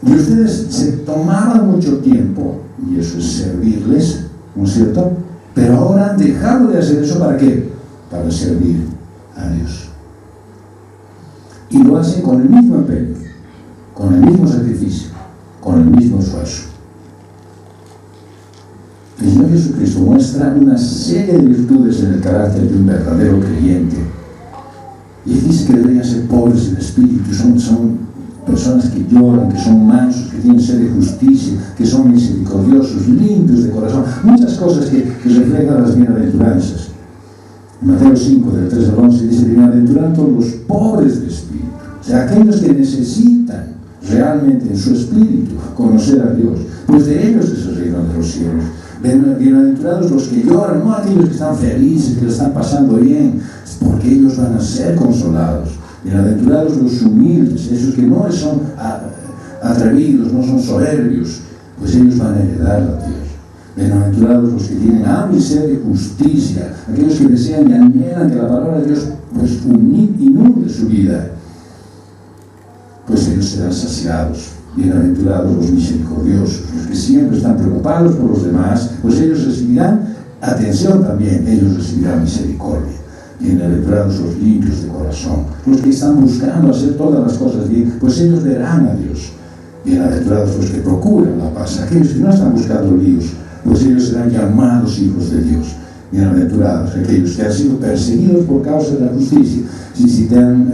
Y ustedes se tomaban mucho tiempo, y eso es servirles, ¿no es cierto? Pero ahora han dejado de hacer eso, ¿para qué? Para servir a Dios. Y lo hacen con el mismo empeño, con el mismo sacrificio, con el mismo esfuerzo. El Señor Jesucristo muestra una serie de virtudes en el carácter de un verdadero creyente. Y Él dice que deberían ser pobres en espíritu, son personas que lloran, que son mansos, que tienen sed de justicia, que son misericordiosos, limpios de corazón, muchas cosas que reflejan las bienaventuranzas. En Mateo 5, del 3 al 11, dice, bienaventurados todos los pobres de espíritu, o sea, aquellos que necesitan realmente en su espíritu conocer a Dios, pues de ellos es el reino de los cielos. Bienaventurados los que lloran, no aquellos que están felices, que lo están pasando bien, porque ellos van a ser consolados. Bienaventurados los humildes, esos que no son atrevidos, no son soberbios, pues ellos van a heredar la tierra. Bienaventurados los que tienen hambre y sed de justicia, aquellos que desean y anhelan que la palabra de Dios pues inunde su vida, pues ellos serán saciados. Bienaventurados los misericordiosos, los que siempre están preocupados por los demás, pues ellos recibirán atención también, ellos recibirán misericordia. Bienaventurados los limpios de corazón, los que están buscando hacer todas las cosas bien, pues ellos verán a Dios. Bienaventurados los que procuran la paz, aquellos que no están buscando líos, pues ellos serán llamados hijos de Dios. Bienaventurados aquellos que han sido perseguidos por causa de la justicia, si te han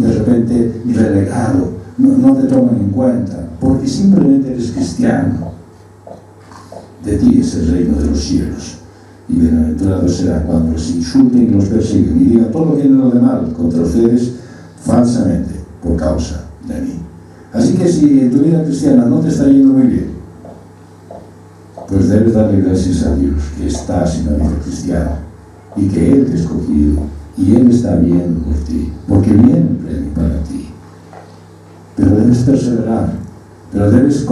de repente relegado, no te toman en cuenta, porque simplemente eres cristiano. De ti es el reino de los cielos. Y bienaventurados será cuando los insulten y los persiguen y digan todo lo que tienen de mal contra ustedes falsamente por causa de mí. Así que si en tu vida cristiana no te está yendo muy bien, pues debes darle gracias a Dios que estás en la vida cristiana y que Él te ha escogido y Él está viendo por ti, porque viene el premio para ti. Pero debes perseverar, pero debes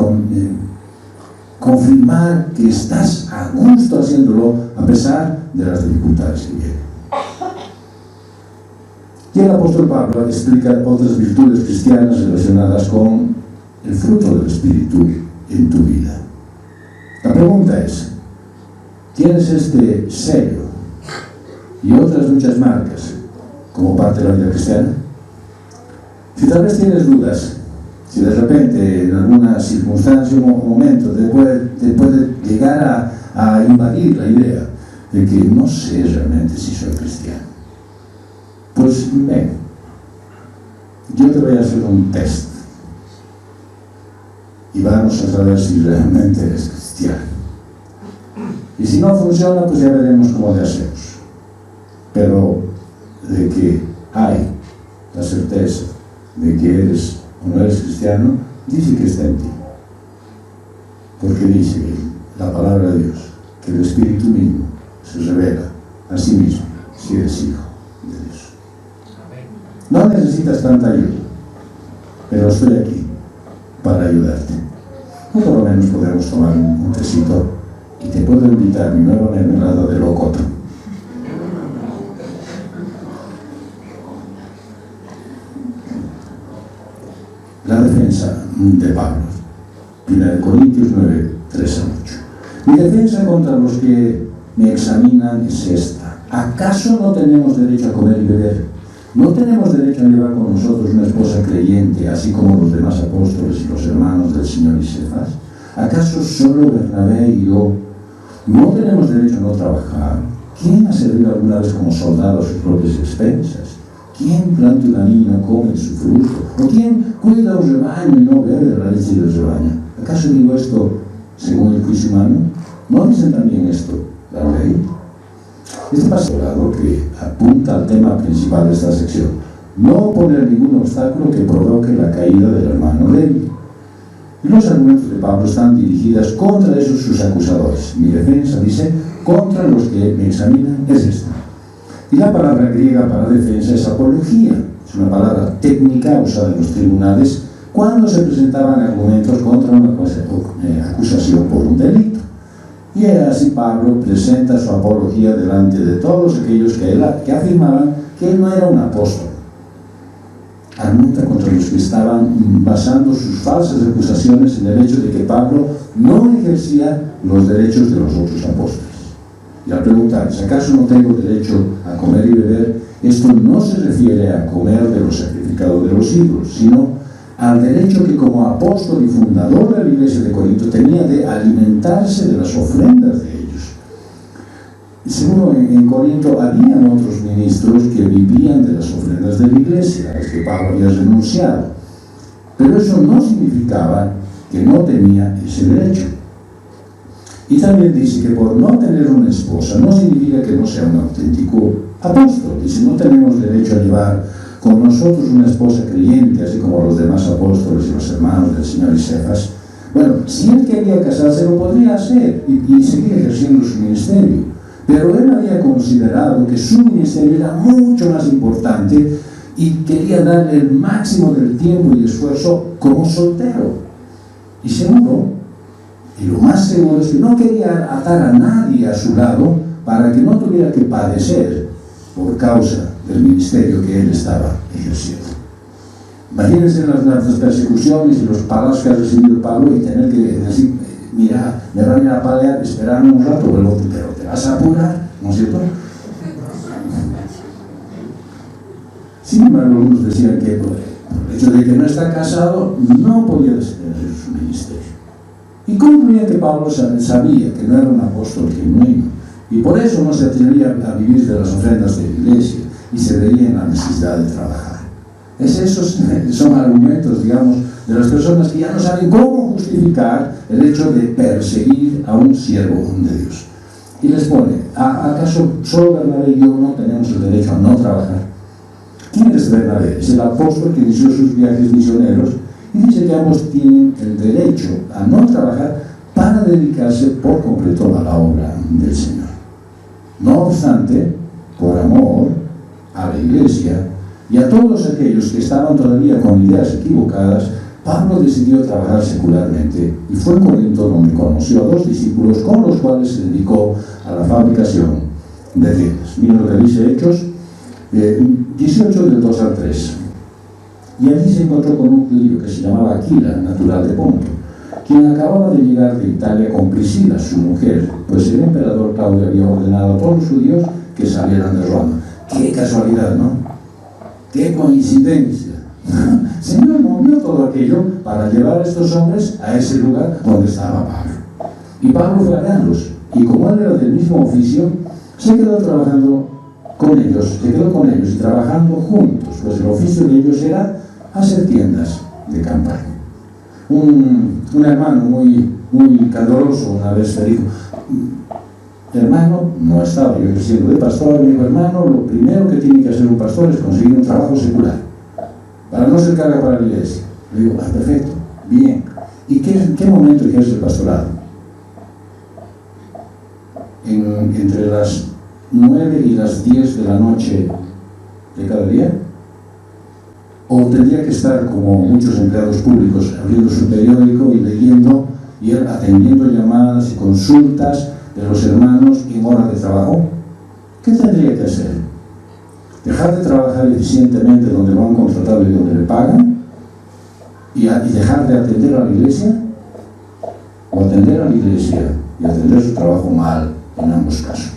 confirmar que estás a gusto haciéndolo a pesar de las dificultades que vienen. Y el apóstol Pablo explica otras virtudes cristianas relacionadas con el fruto del Espíritu en tu vida. La pregunta es, ¿tienes este sello y otras muchas marcas como parte de la vida cristiana? Si tal vez tienes dudas, si de repente en alguna circunstancia o momento te puede llegar a invadir la idea de que no sé realmente si soy cristiano, pues ven, yo te voy a hacer un test y vamos a saber si realmente eres cristiano. Y si no funciona, pues ya veremos cómo le hacemos. Pero de que hay la certeza de que eres o no eres cristiano, dice que está en ti. Porque dice la palabra de Dios que el Espíritu mismo se revela a sí mismo si eres hijo de Dios. No necesitas tanta ayuda, pero estoy aquí para ayudarte. O por lo menos podemos tomar un tecito y te puedo invitar mi nuevo mermelada de locoto. La defensa de Pablo, 1 Corintios 9, 3 a 8. Mi defensa contra los que me examinan es esta: ¿acaso no tenemos derecho a comer y beber? ¿No tenemos derecho a llevar con nosotros una esposa creyente, así como los demás apóstoles y los hermanos del Señor y Cefas? ¿Acaso solo Bernabé y yo no tenemos derecho a no trabajar? ¿Quién ha servido alguna vez como soldado a sus propias expensas? ¿Quién planta una viña y no come su fruto? ¿O quién cuida un rebaño y no bebe la leche del rebaño? ¿Acaso digo esto según el juicio humano? ¿No dicen también esto la ley? Este pastorado que apunta al tema principal de esta sección: no poner ningún obstáculo que provoque la caída del hermano débil. Y los argumentos de Pablo están dirigidos contra esos sus acusadores. Mi defensa, dice, contra los que me examinan es esta. Y la palabra griega para defensa es apología. Es una palabra técnica usada en los tribunales cuando se presentaban argumentos contra una acusación por un delito. Y así Pablo presenta su apología delante de todos aquellos que afirmaban que él no era un apóstol. Argumenta contra los que estaban basando sus falsas acusaciones en el hecho de que Pablo no ejercía los derechos de los otros apóstoles. Y al preguntarles, ¿acaso no tengo derecho a comer y beber? Esto no se refiere a comer de lo sacrificado de los ídolos, sino al derecho que como apóstol y fundador de la iglesia de Corinto tenía de alimentarse de las ofrendas de ellos. Y seguro en Corinto habían otros ministros que vivían de las ofrendas de la iglesia, a las que Pablo había renunciado. Pero eso no significaba que no tenía ese derecho. Y también dice que por no tener una esposa no significa que no sea un auténtico apóstol. Dice, no tenemos derecho a llevar con nosotros una esposa creyente, así como los demás apóstoles y los hermanos del Señor y Cefas. Bueno, si él quería casarse, lo podría hacer y seguir ejerciendo su ministerio. Pero él había considerado que su ministerio era mucho más importante y quería darle el máximo del tiempo y esfuerzo como soltero. Y seguro, y lo más seguro, es que no quería atar a nadie a su lado para que no tuviera que padecer por causa del ministerio que él estaba ejerciendo. Imagínense las persecuciones y los palos que ha recibido Pablo y tener que decir, mira, me van a ir a palear, esperarme un rato, pero te vas a apurar, ¿no es cierto? Sin embargo, algunos decían que por el hecho de que no está casado, no podía desempeñar su ministerio. Y concluía que Pablo sabía que no era un apóstol genuino, y por eso no se atrevía a vivir de las ofrendas de la iglesia, y se veía en la necesidad de trabajar. Esos son argumentos, digamos, de las personas que ya no saben cómo justificar el hecho de perseguir a un siervo de Dios. Y les pone, ¿acaso solo Bernabé y yo no tenemos el derecho a no trabajar? ¿Quién es Bernabé? Es el apóstol que inició sus viajes misioneros y dice que ambos tienen el derecho a no trabajar para dedicarse por completo a la obra del Señor. No obstante, por amor a la iglesia y a todos aquellos que estaban todavía con ideas equivocadas, Pablo decidió trabajar secularmente y fue en Corinto donde conoció a 2 discípulos con los cuales se dedicó a la fabricación de telas. Miren lo que dice Hechos 18 del 2 al 3. Y allí se encontró con un judío que se llamaba Aquila, natural de Ponto, quien acababa de llegar de Italia con Priscila, su mujer, pues el emperador Claudio había ordenado a todos los judíos que salieran de Roma. ¡Qué casualidad!, ¿no? ¡Qué coincidencia! El Señor movió todo aquello para llevar a estos hombres a ese lugar donde estaba Pablo. Y Pablo fue a verlos, y como él era del mismo oficio, se quedó trabajando con ellos, y trabajando juntos, pues el oficio de ellos era hacer tiendas de campaña. Un hermano muy candoroso una vez me dijo: hermano, no estaba yo ejerciendo de pastor, me dijo: hermano, lo primero que tiene que hacer un pastor es conseguir un trabajo secular, para no ser carga para la iglesia. Le digo: perfecto, bien. ¿Y qué momento ejerce el pastorado? Entre las 9 y las 10 de la noche de cada día, o tendría que estar como muchos empleados públicos abriendo su periódico y leyendo y atendiendo llamadas y consultas de los hermanos en hora de trabajo. ¿Qué tendría que hacer? ¿Dejar de trabajar eficientemente donde lo han contratado y donde le pagan? ¿Y dejar de atender a la iglesia? ¿O atender a la iglesia y atender su trabajo mal en ambos casos?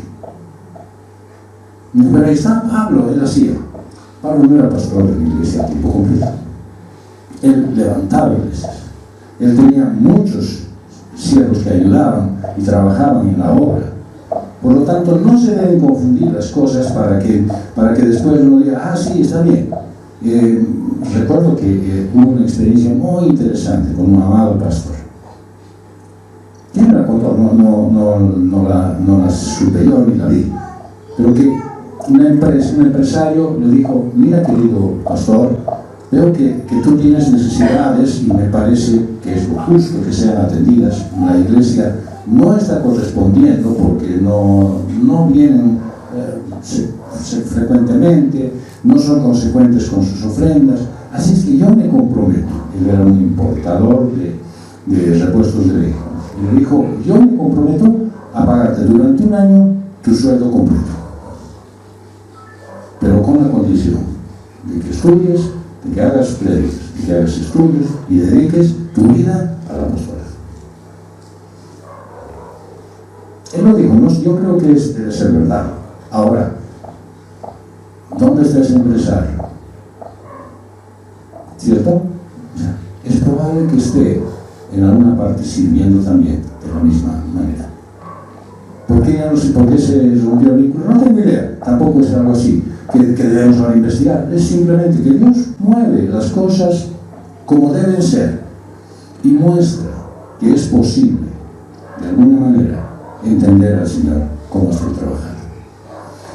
Pero ahí está Pablo, él hacía. Pablo no era pastor de la iglesia a tiempo completo. Él levantaba iglesias. Él tenía muchos siervos que ayudaban y trabajaban en la obra. Por lo tanto, no se deben confundir las cosas para que después uno diga: ah, sí, está bien. Recuerdo que hubo una experiencia muy interesante con un amado pastor. ¿Quién me la contó? No la supe yo ni la vi. Pero que un empresario le dijo: mira, querido pastor, veo que tú tienes necesidades y me parece que es lo justo que sean atendidas. La iglesia no está correspondiendo porque no vienen frecuentemente, no son consecuentes con sus ofrendas, así es que yo me comprometo. Él era un importador de repuestos de vehículos. Y le dijo: yo me comprometo a pagarte durante un año tu sueldo completo, pero con la condición de que estudies, de que hagas prédicas, de que hagas estudios y dediques tu vida a la pastora. Él lo dijo, ¿no? Yo creo que debe ser verdad. Ahora, ¿dónde está ese empresario? ¿Cierto? Es probable que esté en alguna parte sirviendo también de la misma manera. ¿Por qué ya no sé por qué se rompió el vínculo? No tengo idea. Tampoco es algo así que debemos ahora investigar. Es simplemente que Dios mueve las cosas como deben ser y muestra que es posible, de alguna manera, entender al Señor cómo está trabajando.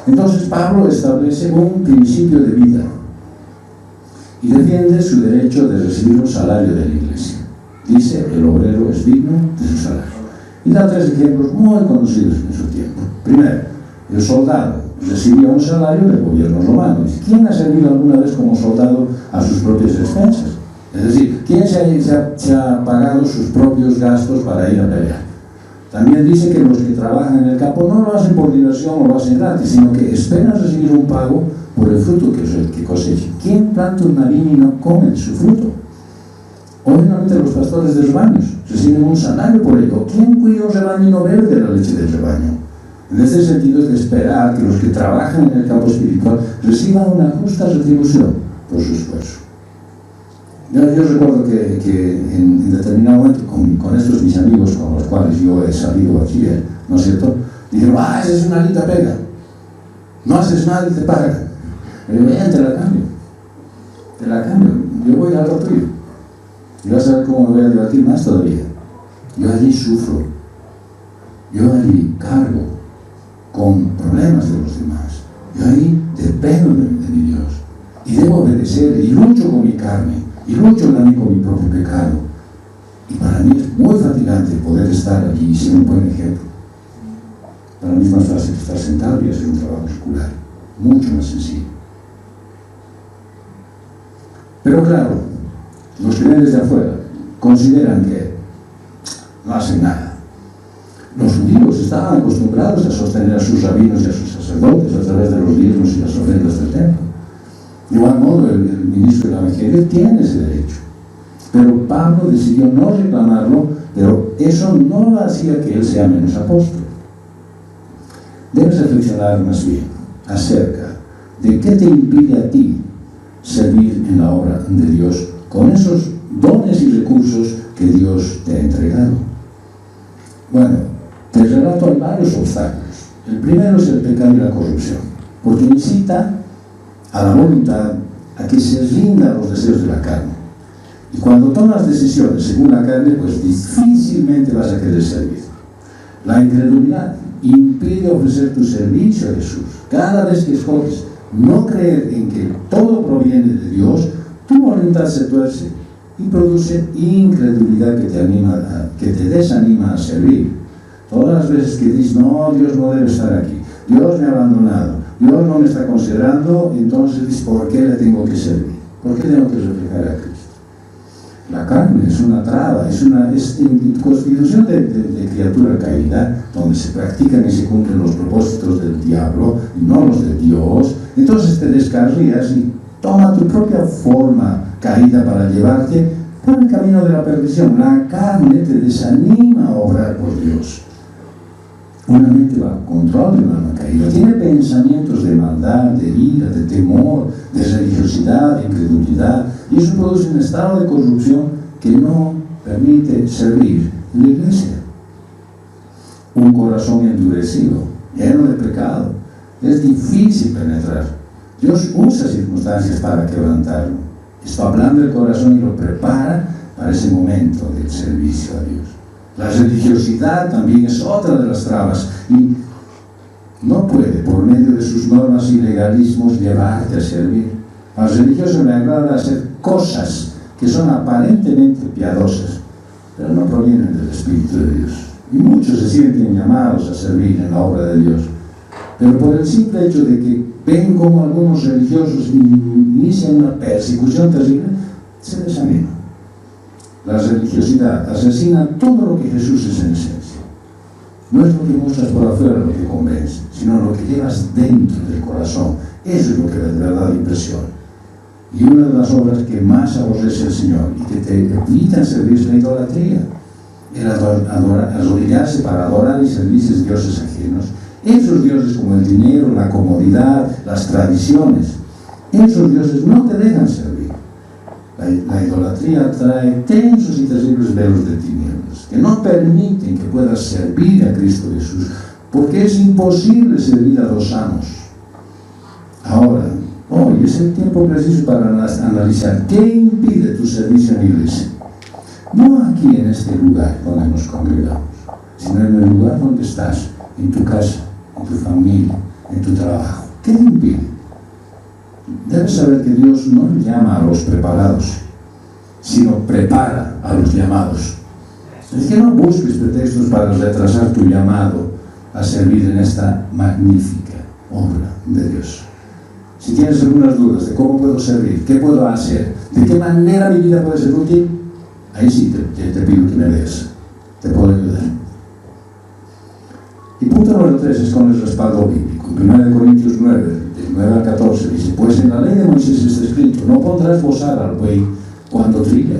Entonces Pablo establece un principio de vida y defiende su derecho de recibir un salario de la iglesia. Dice: el obrero es digno de su salario. Y da 3 ejemplos muy conocidos en su tiempo. Primero, el soldado recibía un salario del gobierno romano. ¿Quién ha servido alguna vez como soldado a sus propias expensas? Es decir, ¿quién se ha pagado sus propios gastos para ir a pelear? También dice que los que trabajan en el campo no lo hacen por diversión o lo hacen gratis, sino que esperan recibir un pago por el fruto que cosechan. ¿Quién planta una viña y no come su fruto? Obviamente los pastores de rebaños reciben un salario por ello. ¿Quién cuida un rebaño y no bebe de la leche del rebaño? En este sentido es de esperar que los que trabajan en el campo espiritual reciban una justa retribución por su esfuerzo. Yo recuerdo que en determinado momento con estos mis amigos con los cuales yo he salido bachiller, ¿no es cierto? Dijeron: esa es una linda pega, no haces nada y te pagan. Pero te la cambio, yo voy al otro tuyo y vas a ver cómo me voy a divertir más todavía. Yo allí sufro, yo allí cargo con problemas de los demás, yo ahí dependo de mi Dios y debo obedecer y lucho con mi carne y lucho también con mi propio pecado, y para mí es muy fatigante poder estar allí y ser un buen ejemplo. Para mí es más fácil estar sentado y hacer un trabajo secular, mucho más sencillo. Pero claro, Los que ven desde afuera consideran que no hacen nada. Los judíos estaban acostumbrados a sostener a sus rabinos y a sus sacerdotes a través de los diezmos y las ofrendas del templo. De igual modo, el ministro del Evangelio tiene ese derecho. Pero Pablo decidió no reclamarlo, pero eso no hacía que él sea menos apóstol. Debes reflexionar más bien acerca de qué te impide a ti servir en la obra de Dios con esos dones y recursos que Dios te ha entregado. Bueno, te relato hay varios obstáculos. El primero es el pecado y la corrupción, porque incita a la voluntad a que se rinda a los deseos de la carne. Y cuando tomas decisiones según la carne, pues difícilmente vas a querer servir. La incredulidad impide ofrecer tu servicio a Jesús. Cada vez que escoges no creer en que todo proviene de Dios, tu voluntad se tuerce y produce incredulidad que te desanima a servir. Todas las veces que dices, no, Dios no debe estar aquí, Dios me ha abandonado, Dios no me está considerando, entonces dices, ¿por qué le tengo que servir? ¿Por qué tengo que reflejar a Cristo? La carne es una traba, es constitución de criatura caída, donde se practican y se cumplen los propósitos del diablo y no los de Dios. Entonces te descarrías y toma tu propia forma caída para llevarte por el camino de la perdición. La carne te desanima a obrar por Dios. Una mente bajo control de un alma caída tiene pensamientos de maldad, de ira, de temor, de religiosidad, de incredulidad, y eso produce un estado de corrupción que no permite servir en la iglesia. Un corazón endurecido, lleno de pecado, es difícil penetrar. Dios usa circunstancias para quebrantarlo. Está hablando del corazón y lo prepara para ese momento del servicio a Dios. La religiosidad también es otra de las trabas y no puede, por medio de sus normas y legalismos, llevarte a servir. A los religiosos les agrada hacer cosas que son aparentemente piadosas, pero no provienen del Espíritu de Dios. Y muchos se sienten llamados a servir en la obra de Dios, pero por el simple hecho de que ven como algunos religiosos inician una persecución terrible, se desaniman. La religiosidad asesina todo lo que Jesús es en esencia. No es lo que muestras por afuera lo que convence, sino lo que llevas dentro del corazón. Eso es lo que de verdad impresiona. Y una de las obras que más aborrece el Señor y que te evitan servir es la idolatría. El arrodillarse para adorar y servir a dioses ajenos. Esos dioses como el dinero, la comodidad, las tradiciones, esos dioses no te dejan servir. La idolatría trae tensos y terribles velos de tinieblas que no permiten que puedas servir a Cristo Jesús, porque es imposible servir a dos amos. Ahora, hoy es el tiempo preciso para analizar qué impide tu servicio en la iglesia. No aquí en este lugar donde nos congregamos, sino en el lugar donde estás, en tu casa, en tu familia, en tu trabajo. ¿Qué te impide? Debes saber que Dios no llama a los preparados, sino prepara a los llamados. Es que no busques pretextos para retrasar tu llamado a servir en esta magnífica obra de Dios. Si tienes algunas dudas de cómo puedo servir, qué puedo hacer, de qué manera mi vida puede ser útil, ahí sí te pido que me leas, te puedo ayudar. Y punto número 3 es con el respaldo bíblico. 1 Corintios 9, del 9 al 14, dice: pues en la ley de Moisés está escrito, no pondrás bozar al buey cuando trilla.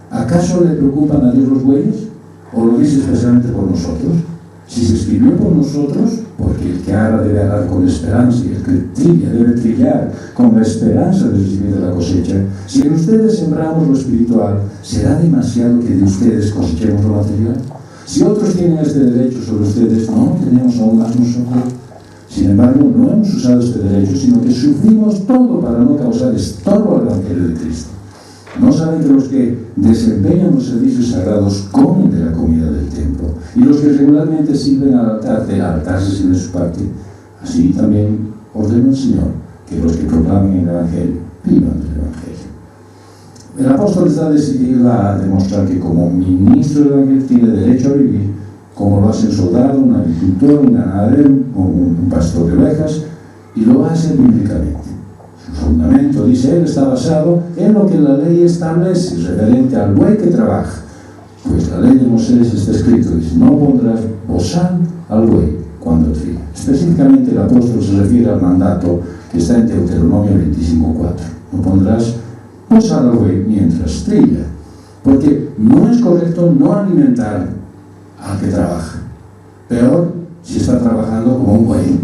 ¿Acaso le preocupan a Dios los bueyes? ¿O lo dice especialmente por nosotros? Si se escribió por nosotros, porque el que ara debe arar con esperanza y el que trilla debe trillar con la esperanza de recibir de la cosecha. Si en ustedes sembramos lo espiritual, ¿será demasiado que de ustedes cosechemos lo material? Si otros tienen este derecho sobre ustedes, ¿no tenemos aún más nosotros? Sin embargo, no hemos usado este derecho, sino que sufrimos todo para no causar estorbo al Evangelio de Cristo. ¿No saben que los que desempeñan los servicios sagrados comen de la comida del templo? Y los que regularmente sirven al altar, del altar se sirve su parte. Así también ordena el Señor que los que proclamen el Evangelio vivan del Evangelio. El apóstol está decidido a demostrar que como ministro del Evangelio tiene derecho a vivir como lo hace un soldado, un agricultor, un ganadero, un pastor de ovejas, y lo hace bíblicamente. fundamento, dice él, está basado en lo que la ley establece referente al buey que trabaja. Pues la ley de Moisés está escrito, dice, no pondrás bozal al buey cuando trilla. Específicamente el apóstol se refiere al mandato que está en Deuteronomio 25:4. No pondrás bozal al buey mientras trilla, porque no es correcto no alimentar al que trabaja. Peor si está trabajando como un buey.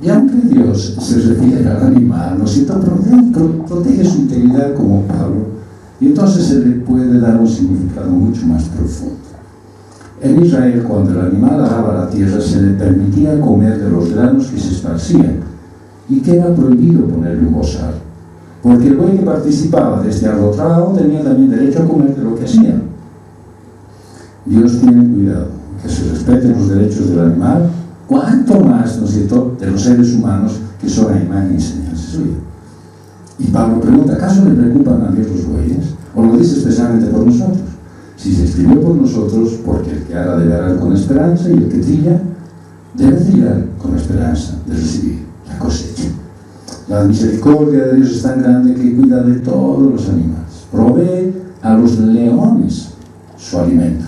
Y aunque Dios se refiere al animal, ¿no es cierto?, protege su integridad como Pablo, y entonces se le puede dar un significado mucho más profundo. En Israel, cuando el animal araba la tierra, se le permitía comer de los granos que se esparcían, y que era prohibido ponerle un bozal, porque el buey que participaba de este arduo trabajo tenía también derecho a comer de lo que hacía. Dios tiene cuidado que se respeten los derechos del animal, cuanto más, ¿no es cierto?, de los seres humanos que son a imagen y semejanza suya. Y Pablo pregunta, ¿acaso le preocupan a Dios los bueyes? ¿O lo dice especialmente por nosotros? Si se escribió por nosotros, porque el que ara debe arar con esperanza, y el que trilla debe trillar con esperanza de recibir la cosecha. La misericordia de Dios es tan grande que cuida de todos los animales. Provee a los leones su alimento.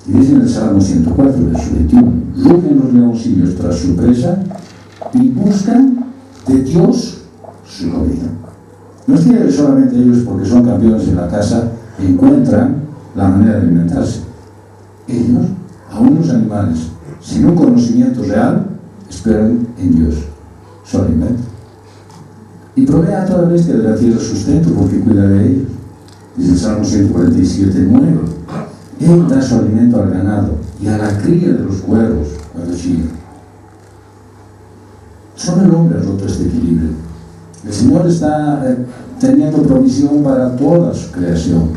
Y dice en el Salmo 104, verso 21, rugen los leoncillos tras su presa y buscan de Dios su comida. No es que solamente ellos, porque son campeones en la casa, encuentran la manera de alimentarse. Ellos, aún los animales, sin un conocimiento real, esperan en Dios su alimento. Y provee a toda bestia de la tierra sustento, porque cuida de ellos. Dice el Salmo 147:9. Él da su alimento al ganado y a la cría de los cuervos cuando chillan. Solo el hombre ha roto este equilibrio. El Señor está teniendo provisión para toda su creación.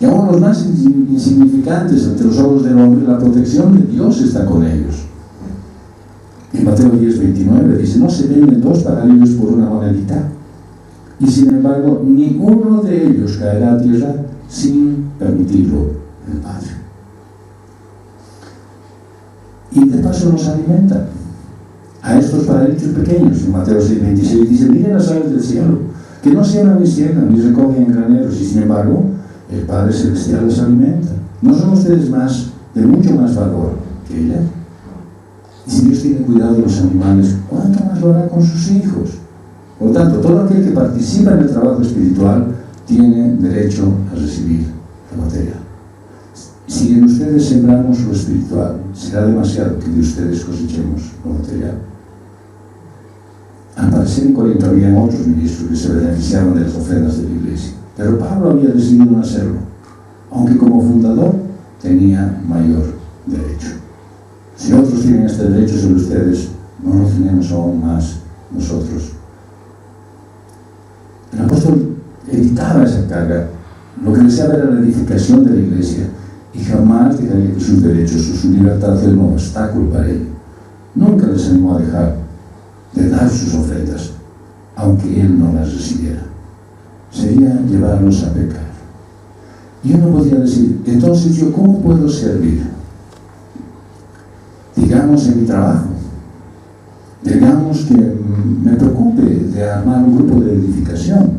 Y aún los más insignificantes ante los ojos del hombre, la protección de Dios está con ellos. En Mateo 10:29 dice, no se venden dos pajarillos por una monedita. Y sin embargo, ninguno de ellos caerá a tierra sin permitirlo el Padre. Y de paso nos alimenta a estos pajaritos pequeños. En Mateo 6:26 dice, miren las aves del cielo, que no siembran ni ciegan, ni recogen en graneros, y sin embargo, el Padre Celestial les alimenta. ¿No son ustedes de mucho más valor que ellas? Y si Dios tiene cuidado de los animales, ¿cuánto más lo hará con sus hijos? Por lo tanto, todo aquel que participa en el trabajo espiritual tiene derecho a recibir lo material. Si en ustedes sembramos lo espiritual, será demasiado que de ustedes cosechemos lo material. Al parecer en Corinto había otros ministros que se beneficiaban de las ofrendas de la iglesia, pero Pablo había decidido no hacerlo, aunque como fundador tenía mayor derecho. Si otros tienen este derecho sobre ustedes, no lo tenemos aún más nosotros. El apóstol evitaba esa carga. Lo que deseaba era la edificación de la iglesia y jamás dejaría que sus derechos o su libertad fueran un obstáculo para él. Nunca les animó a dejar de dar sus ofrendas, aunque él no las recibiera. Sería llevarlos a pecar. Y uno podría decir, entonces yo ¿cómo puedo servir? Digamos en mi trabajo. Digamos que me preocupe de armar un grupo de edificación.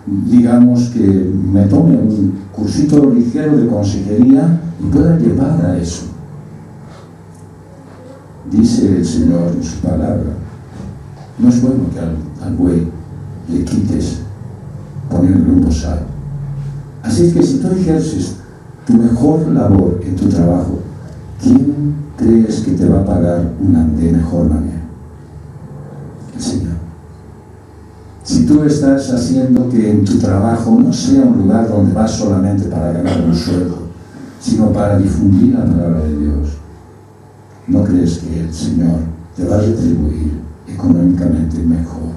Digamos que me tome un cursito ligero de consejería y pueda llevar a eso. Dice el Señor en su palabra, no es bueno que al buey le quites poniéndole un bozal. Así es que si tú ejerces tu mejor labor en tu trabajo, ¿quién crees que te va a pagar de mejor manera? El Señor. Si tú estás haciendo que en tu trabajo no sea un lugar donde vas solamente para ganar un sueldo, sino para difundir la palabra de Dios, ¿no crees que el Señor te va a retribuir económicamente mejor?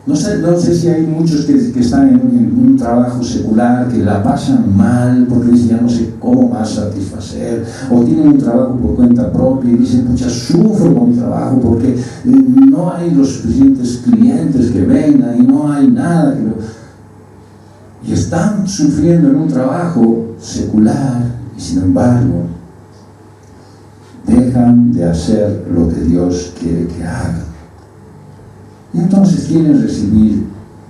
No sé si hay muchos que están en un trabajo secular que la pasan mal porque dicen ya no sé cómo más satisfacer, o tienen un trabajo por cuenta propia y dicen pucha, sufro con mi trabajo porque no hay los suficientes clientes que vengan y no hay nada y están sufriendo en un trabajo secular y sin embargo dejan de hacer lo que Dios quiere que hagan. Y entonces quieres recibir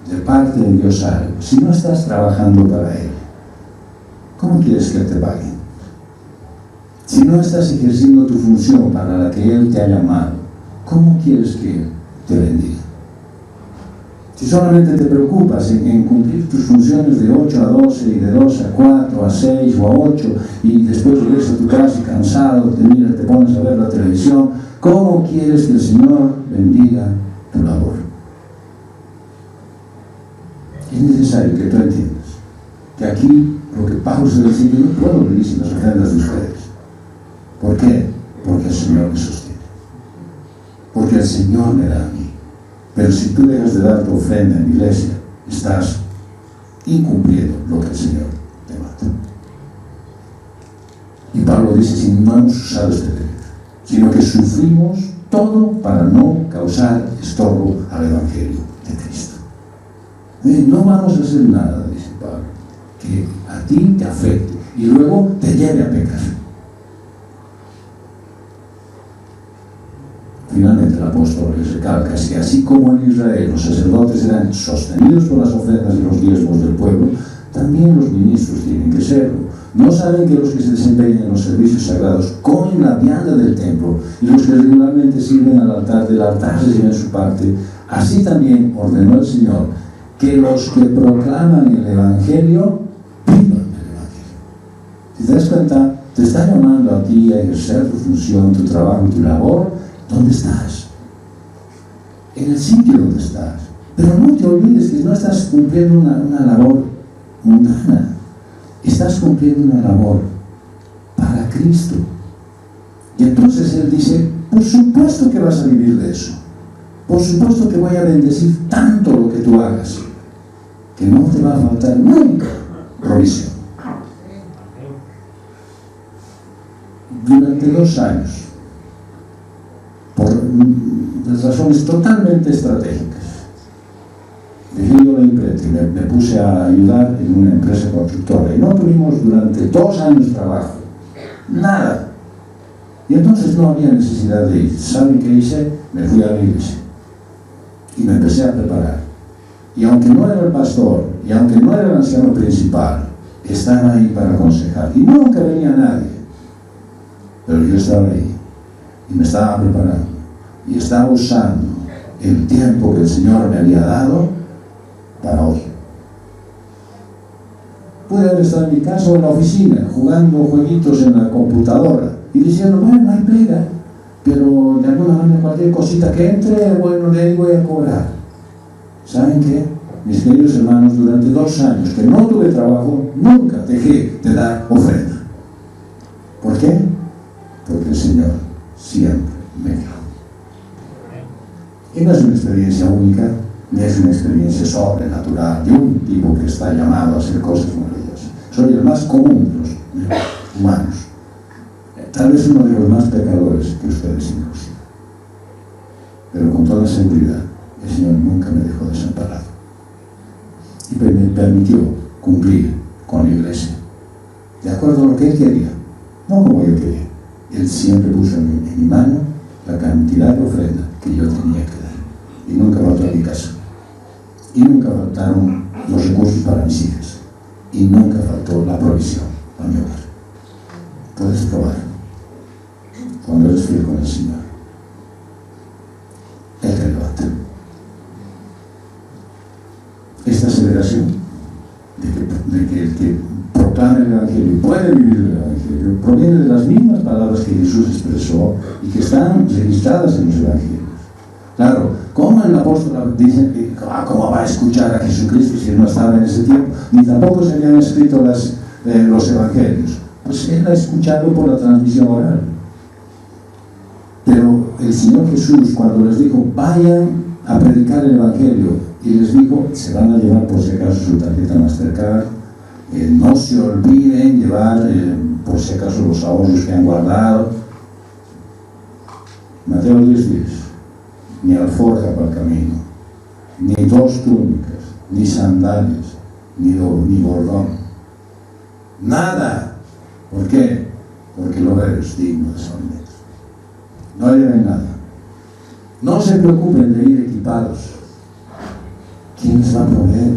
de parte de Dios algo. Si no estás trabajando para Él, ¿cómo quieres que Él te pague? Si no estás ejerciendo tu función para la que Él te ha llamado, ¿cómo quieres que Él te bendiga? Si solamente te preocupas en cumplir tus funciones de 8 a 12 y de 2 a 4, a 6 o a 8 y después regresas a tu casa y cansado, te pones a ver la televisión, ¿cómo quieres que el Señor bendiga tu labor? Es necesario que tú entiendas que aquí lo que Pablo se dice, yo no puedo vivir sin las ofrendas de ustedes. ¿Por qué? Porque el Señor me sostiene. Porque el Señor me da a mí. Pero si tú dejas de dar tu ofrenda en la iglesia, estás incumpliendo lo que el Señor te manda. Y Pablo dice, si no hemos usado este derecho, sino que sufrimos todo para no causar estorbo al Evangelio de Cristo. No vamos a hacer nada, dice Pablo, que a ti te afecte y luego te lleve a pecar. Finalmente el apóstol les recalca que así como en Israel los sacerdotes eran sostenidos por las ofrendas y los diezmos del pueblo, también los ministros tienen que serlo. ¿No saben que los que se desempeñan en los servicios sagrados comen la vianda del templo y los que regularmente sirven al altar del altar reciben su parte? Así también ordenó el Señor que los que proclaman el Evangelio vivan del Evangelio. Si te das cuenta, te está llamando a ti a ejercer tu función, tu trabajo y tu labor. ¿Dónde estás? En el sitio donde estás. Pero no te olvides que no estás cumpliendo una labor mundana. Estás cumpliendo una labor para Cristo. Y entonces Él dice, por supuesto que vas a vivir de eso. Por supuesto que voy a bendecir tanto lo que tú hagas, que no te va a faltar nunca provisión. Durante 2 años, por razones totalmente estratégicas, dejé yo la imprenta y me puse a ayudar en una empresa constructora y no tuvimos durante 2 años trabajo, nada, y entonces no había necesidad de ir. ¿Saben qué hice? Me fui a la iglesia y me empecé a preparar, y aunque no era el pastor y aunque no era el anciano principal, estaba ahí para aconsejar y nunca venía nadie, pero yo estaba ahí y me estaba preparando y estaba usando el tiempo que el Señor me había dado para hoy. Pude haber estado en mi casa o en la oficina jugando jueguitos en la computadora y diciendo, bueno, no hay pega, pero de alguna manera cualquier cosita que entre, bueno, de ahí voy a cobrar. ¿Saben qué? Mis queridos hermanos, durante 2 años que no tuve trabajo, nunca dejé de dar ofrenda. ¿Por qué? Porque el Señor siempre me dio. Y no es una experiencia única, ni es una experiencia sobrenatural de un tipo que está llamado a hacer cosas maravillosas. Soy el más común de los humanos, tal vez uno de los más pecadores que ustedes inclusive, pero con toda seguridad el Señor nunca me dejó desamparado y me permitió cumplir con la iglesia de acuerdo a lo que Él quería, no como yo quería. Él siempre puso en mi mano la cantidad de ofrenda que yo tenía que dar. Y nunca faltó a mi casa. Y nunca faltaron los recursos para mis hijas. Y nunca faltó la provisión para mi hogar. Puedes probar. Cuando eres fiel con el Señor, Él te levanta. Esta aceleración de que el que proclama el Evangelio y puede vivir el Evangelio proviene de las mismas palabras que Jesús expresó y que están registradas en los Evangelios. Claro, ¿cómo el apóstol dice que cómo va a escuchar a Jesucristo si él no estaba en ese tiempo? Ni tampoco se habían escrito los Evangelios. Pues él ha escuchado por la transmisión oral. Pero el Señor Jesús, cuando les dijo, vayan a predicar el Evangelio, y les dijo, se van a llevar por si acaso su tarjeta Mastercard, no se olviden llevar por si acaso los ahorros que han guardado. Mateo 10:10. Ni alforja para el camino, ni 2 túnicas, ni sandalias, ni bordón. Nada. ¿Por qué? Porque el obrero es digno de someter. No lleven nada. No se preocupen de ir equipados. ¿Quién les va a proveer?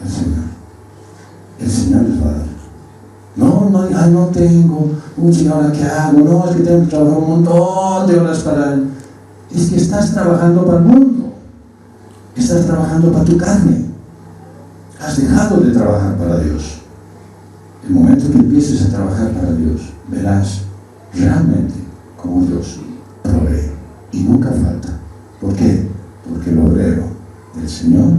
El Señor. El Señor les va a dar. No tengo, ¿ahora qué hago? No, es que tengo que trabajar un montón de horas para él. Es que estás trabajando para el mundo. Estás trabajando para tu carne. Has dejado de trabajar para Dios. El momento que empieces a trabajar para Dios, verás realmente cómo Dios provee y nunca falta. ¿Por qué? Porque el obrero del Señor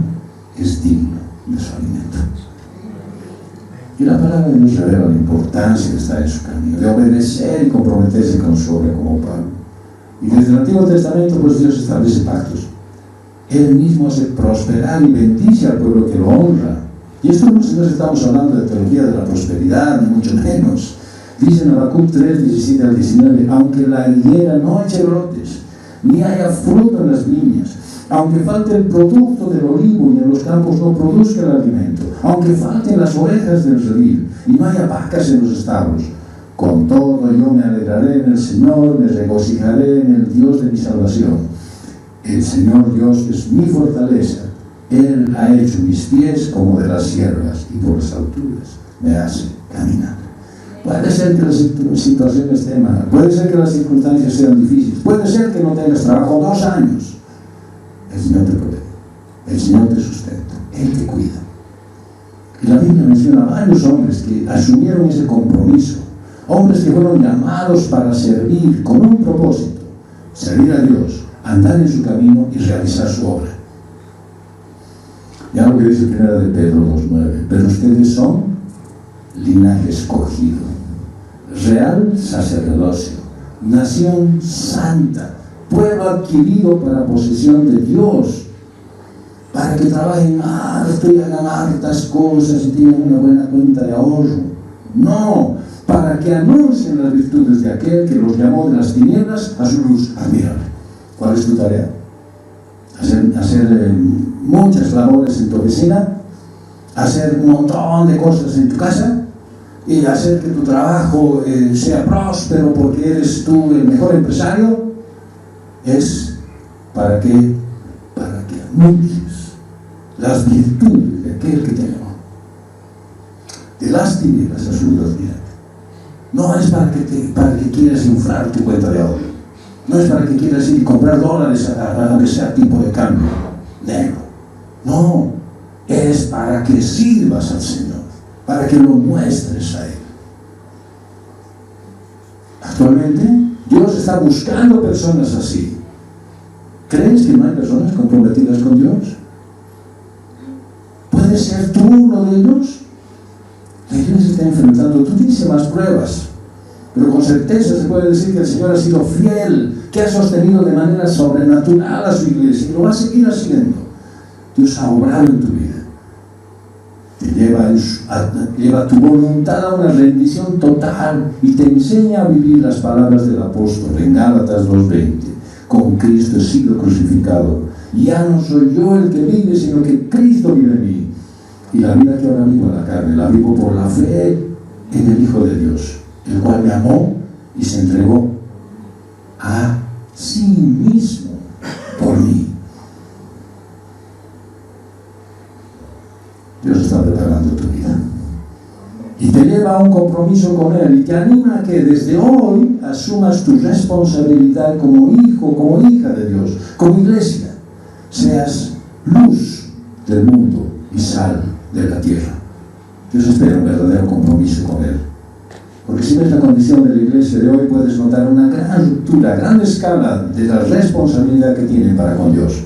es digno de su alimento. Y la palabra de Dios revela la importancia de estar en su camino, de obedecer y comprometerse con su obra como Pablo. Y desde el Antiguo Testamento, pues Dios establece pactos. Él mismo hace prosperar y bendice al pueblo que lo honra. Y esto no estamos hablando de teología de la prosperidad, ni mucho menos. Dice en Habacuc 3, 17 al 19, aunque la higuera no eche brotes, ni haya fruto en las viñas, aunque falte el producto del olivo y en los campos no produzca el alimento, aunque falten las ovejas del redil y no haya vacas en los establos, con todo yo me alegraré en el Señor, me regocijaré en el Dios de mi salvación. El Señor Dios es mi fortaleza. Él ha hecho mis pies como de las siervas y por las alturas me hace caminar. Puede ser que la situación esté mal, puede ser que las circunstancias sean difíciles, puede ser que no tengas trabajo 2 años. El Señor te provee, el Señor te sustenta, Él te cuida. Y la Biblia menciona a varios hombres que asumieron ese compromiso, hombres que fueron llamados para servir con un propósito, servir a Dios, andar en su camino y realizar su obra. Ya lo que dice primera de Pedro 2:9, pero ustedes son linaje escogido, real sacerdocio, nación santa, pueblo adquirido para posesión de Dios, para que trabajen harto y hagan hartas cosas y tengan una buena cuenta de ahorro. No, para que anuncien las virtudes de aquel que los llamó de las tinieblas a su luz admirable. ¿Cuál es tu tarea? Hacer muchas labores en tu oficina, hacer un montón de cosas en tu casa y hacer que tu trabajo sea próspero porque eres tú el mejor empresario. Es para que anuncies las virtudes de aquel que te llamó de las tinieblas a su luz admirable. No es para que quieras inflar tu cuenta de ahorro. No es para que quieras ir y comprar dólares a que sea tipo de cambio negro. No, es para que sirvas al Señor, para que lo muestres a Él. Actualmente, Dios está buscando personas así. ¿Crees que no hay personas comprometidas con Dios? ¿Puedes ser tú uno de ellos? La iglesia está enfrentando durísimas pruebas, pero con certeza se puede decir que el Señor ha sido fiel, que ha sostenido de manera sobrenatural a su iglesia y lo va a seguir haciendo. Dios ha obrado en tu vida. Te lleva tu voluntad a una rendición total y te enseña a vivir las palabras del apóstol en Gálatas 2:20. Con Cristo he sido crucificado. Ya no soy yo el que vive, sino que Cristo vive en mí. Y la vida que ahora vivo en la carne, la vivo por la fe en el Hijo de Dios, el cual me amó y se entregó a sí mismo por mí. Dios está preparando tu vida y te lleva a un compromiso con Él y te anima a que desde hoy asumas tu responsabilidad como hijo, como hija de Dios, como iglesia. Seas luz del mundo y sal de la tierra. Dios espera un verdadero compromiso con Él. Porque si ves la condición de la iglesia de hoy, puedes notar una gran ruptura, gran escala de la responsabilidad que tienen para con Dios.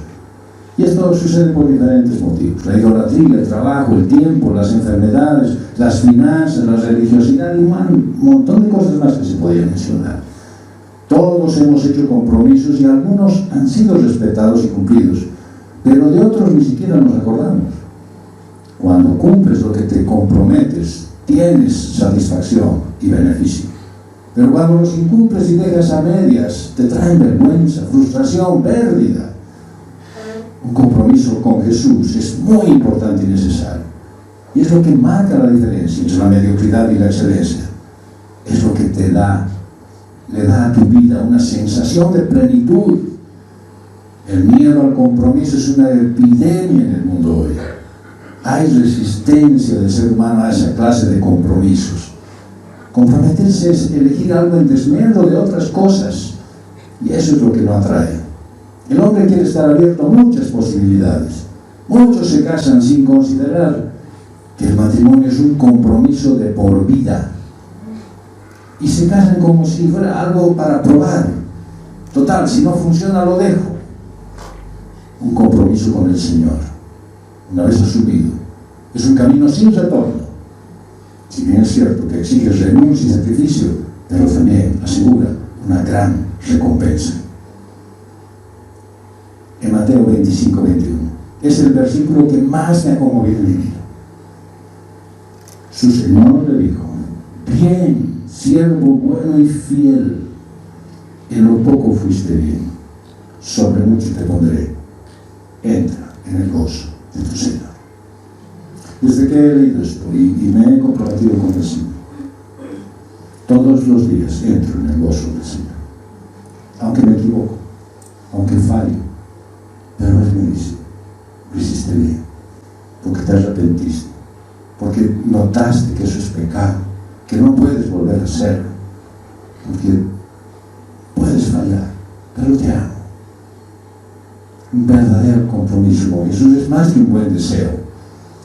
Y esto sucede por diferentes motivos. La idolatría, el trabajo, el tiempo, las enfermedades, las finanzas, la religiosidad y un montón de cosas más que se podían mencionar. Todos hemos hecho compromisos y algunos han sido respetados y cumplidos, pero de otros ni siquiera nos acordamos. Cuando cumples lo que te comprometes, tienes satisfacción y beneficio. Pero cuando los incumples y dejas a medias, te traen vergüenza, frustración, pérdida. Un compromiso con Jesús es muy importante y necesario. Y es lo que marca la diferencia entre la mediocridad y la excelencia. Es lo que le da a tu vida una sensación de plenitud El miedo al compromiso es una epidemia en el mundo hoy. Hay resistencia del ser humano a esa clase de compromisos. Comprometerse es elegir algo en desmedro de otras cosas, y eso es lo que no atrae. El hombre quiere estar abierto a muchas posibilidades. Muchos se casan sin considerar que el matrimonio es un compromiso de por vida, y se casan como si fuera algo para probar. Total, si no funciona lo dejo. Un compromiso con el Señor, una vez asumido, es un camino sin retorno. Si bien es cierto que exige renuncia y sacrificio, pero también asegura una gran recompensa. En Mateo 25-21 es el versículo que más me ha conmovido en mi vida. Su Señor le dijo: bien, siervo bueno y fiel, en lo poco fuiste bien, sobre mucho te pondré. Entra en el gozo de tu Señor. Desde que he leído esto y me he comprometido con el Señor, todos los días entro en el gozo del Señor. Aunque me equivoco, aunque fallo, pero Él me dice: lo hiciste bien, porque te arrepentiste, porque notaste que eso es pecado, que no puedes volver a hacerlo, porque puedes fallar, pero te amo. Un verdadero compromiso con Jesús es más que un buen deseo.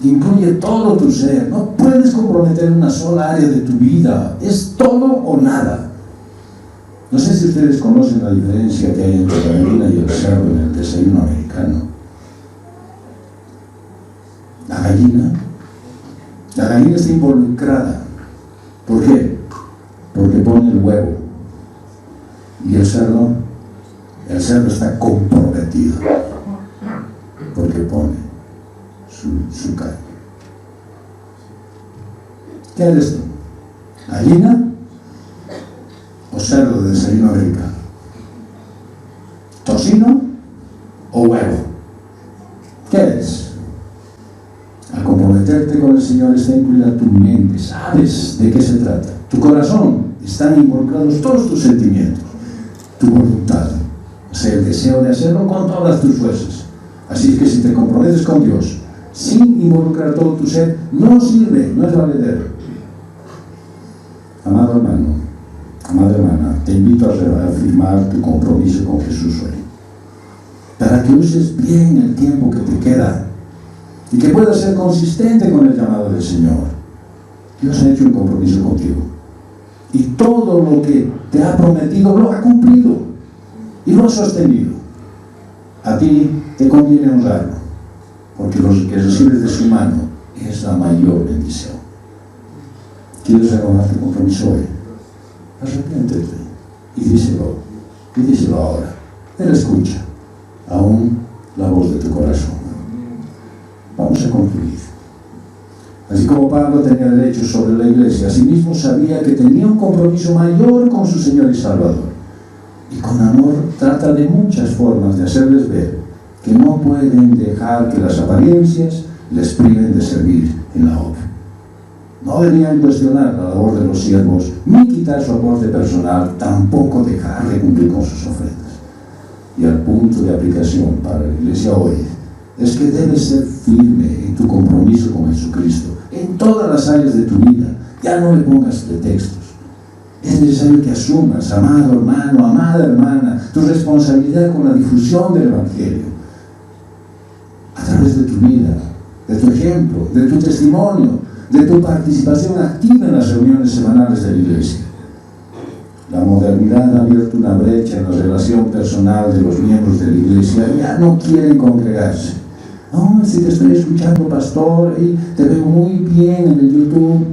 Incluye todo tu ser. No puedes comprometer una sola área de tu vida. Es todo o nada. No sé si ustedes conocen la diferencia que hay entre la gallina y el cerdo en el desayuno americano. La gallina está involucrada. ¿Por qué? Porque pone el huevo. Y el cerdo está comprometido, porque pone su carne. ¿Qué eres tú? ¿Gallina o cerdo de desayuno americano? ¿Tocino o huevo? ¿Qué eres? Al comprometerte con el Señor está incluida tu mente. Sabes de qué se trata. Tu corazón, están involucrados todos tus sentimientos, tu voluntad, o sea, el deseo de hacerlo con todas tus fuerzas. Así que si te comprometes con Dios sin involucrar todo tu ser, no sirve, no es valedero. Amado hermano, amada hermana, te invito a reafirmar tu compromiso con Jesús hoy, para que uses bien el tiempo que te queda y que puedas ser consistente con el llamado del Señor. Dios ha hecho un compromiso contigo y todo lo que te ha prometido lo ha cumplido y lo ha sostenido. A ti te conviene honrarlo, porque lo que recibes de su mano es la mayor bendición. ¿Quieres renovar tu compromiso hoy? Arrepiéntete y díselo ahora. Él escucha aún la voz de tu corazón. Vamos a concluir. Así como Pablo tenía derechos sobre la iglesia, asimismo sabía que tenía un compromiso mayor con su Señor y Salvador. Y con amor trata de muchas formas de hacerles ver que no pueden dejar que las apariencias les priven de servir en la obra. No debían cuestionar la labor de los siervos, ni quitar su aporte personal, tampoco dejar de cumplir con sus ofrendas. Y el punto de aplicación para la iglesia hoy es que debes ser firme en tu compromiso con Jesucristo, en todas las áreas de tu vida. Ya no le pongas pretextos. Es necesario que asumas, amado hermano, amada hermana, tu responsabilidad con la difusión del Evangelio. A través de tu vida, de tu ejemplo, de tu testimonio, de tu participación activa en las reuniones semanales de la iglesia. La modernidad ha abierto una brecha en la relación personal de los miembros de la iglesia. Ya no quieren congregarse. No, si te estoy escuchando, pastor, y te veo muy bien en el YouTube.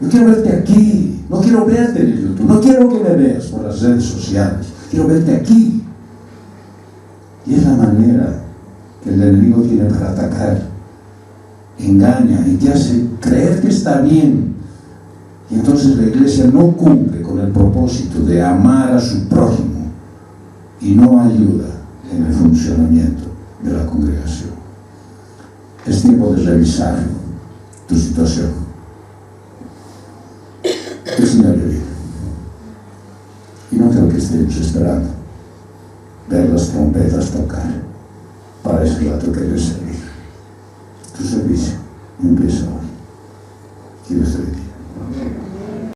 Yo quiero verte aquí. No quiero verte en el YouTube. No quiero que me veas por las redes sociales. Quiero verte aquí. Y es la manera que el enemigo tiene para atacar. Engaña y te hace creer que está bien. Y entonces la iglesia no cumple con el propósito de amar a su prójimo y no ayuda en el funcionamiento de la congregación. Es tiempo de revisar tu situación. El Señor le dice, y no creo que estemos esperando ver las trompetas tocar. Para ese rato quieres servir. Tu servicio empieza ahora. ¿Quieres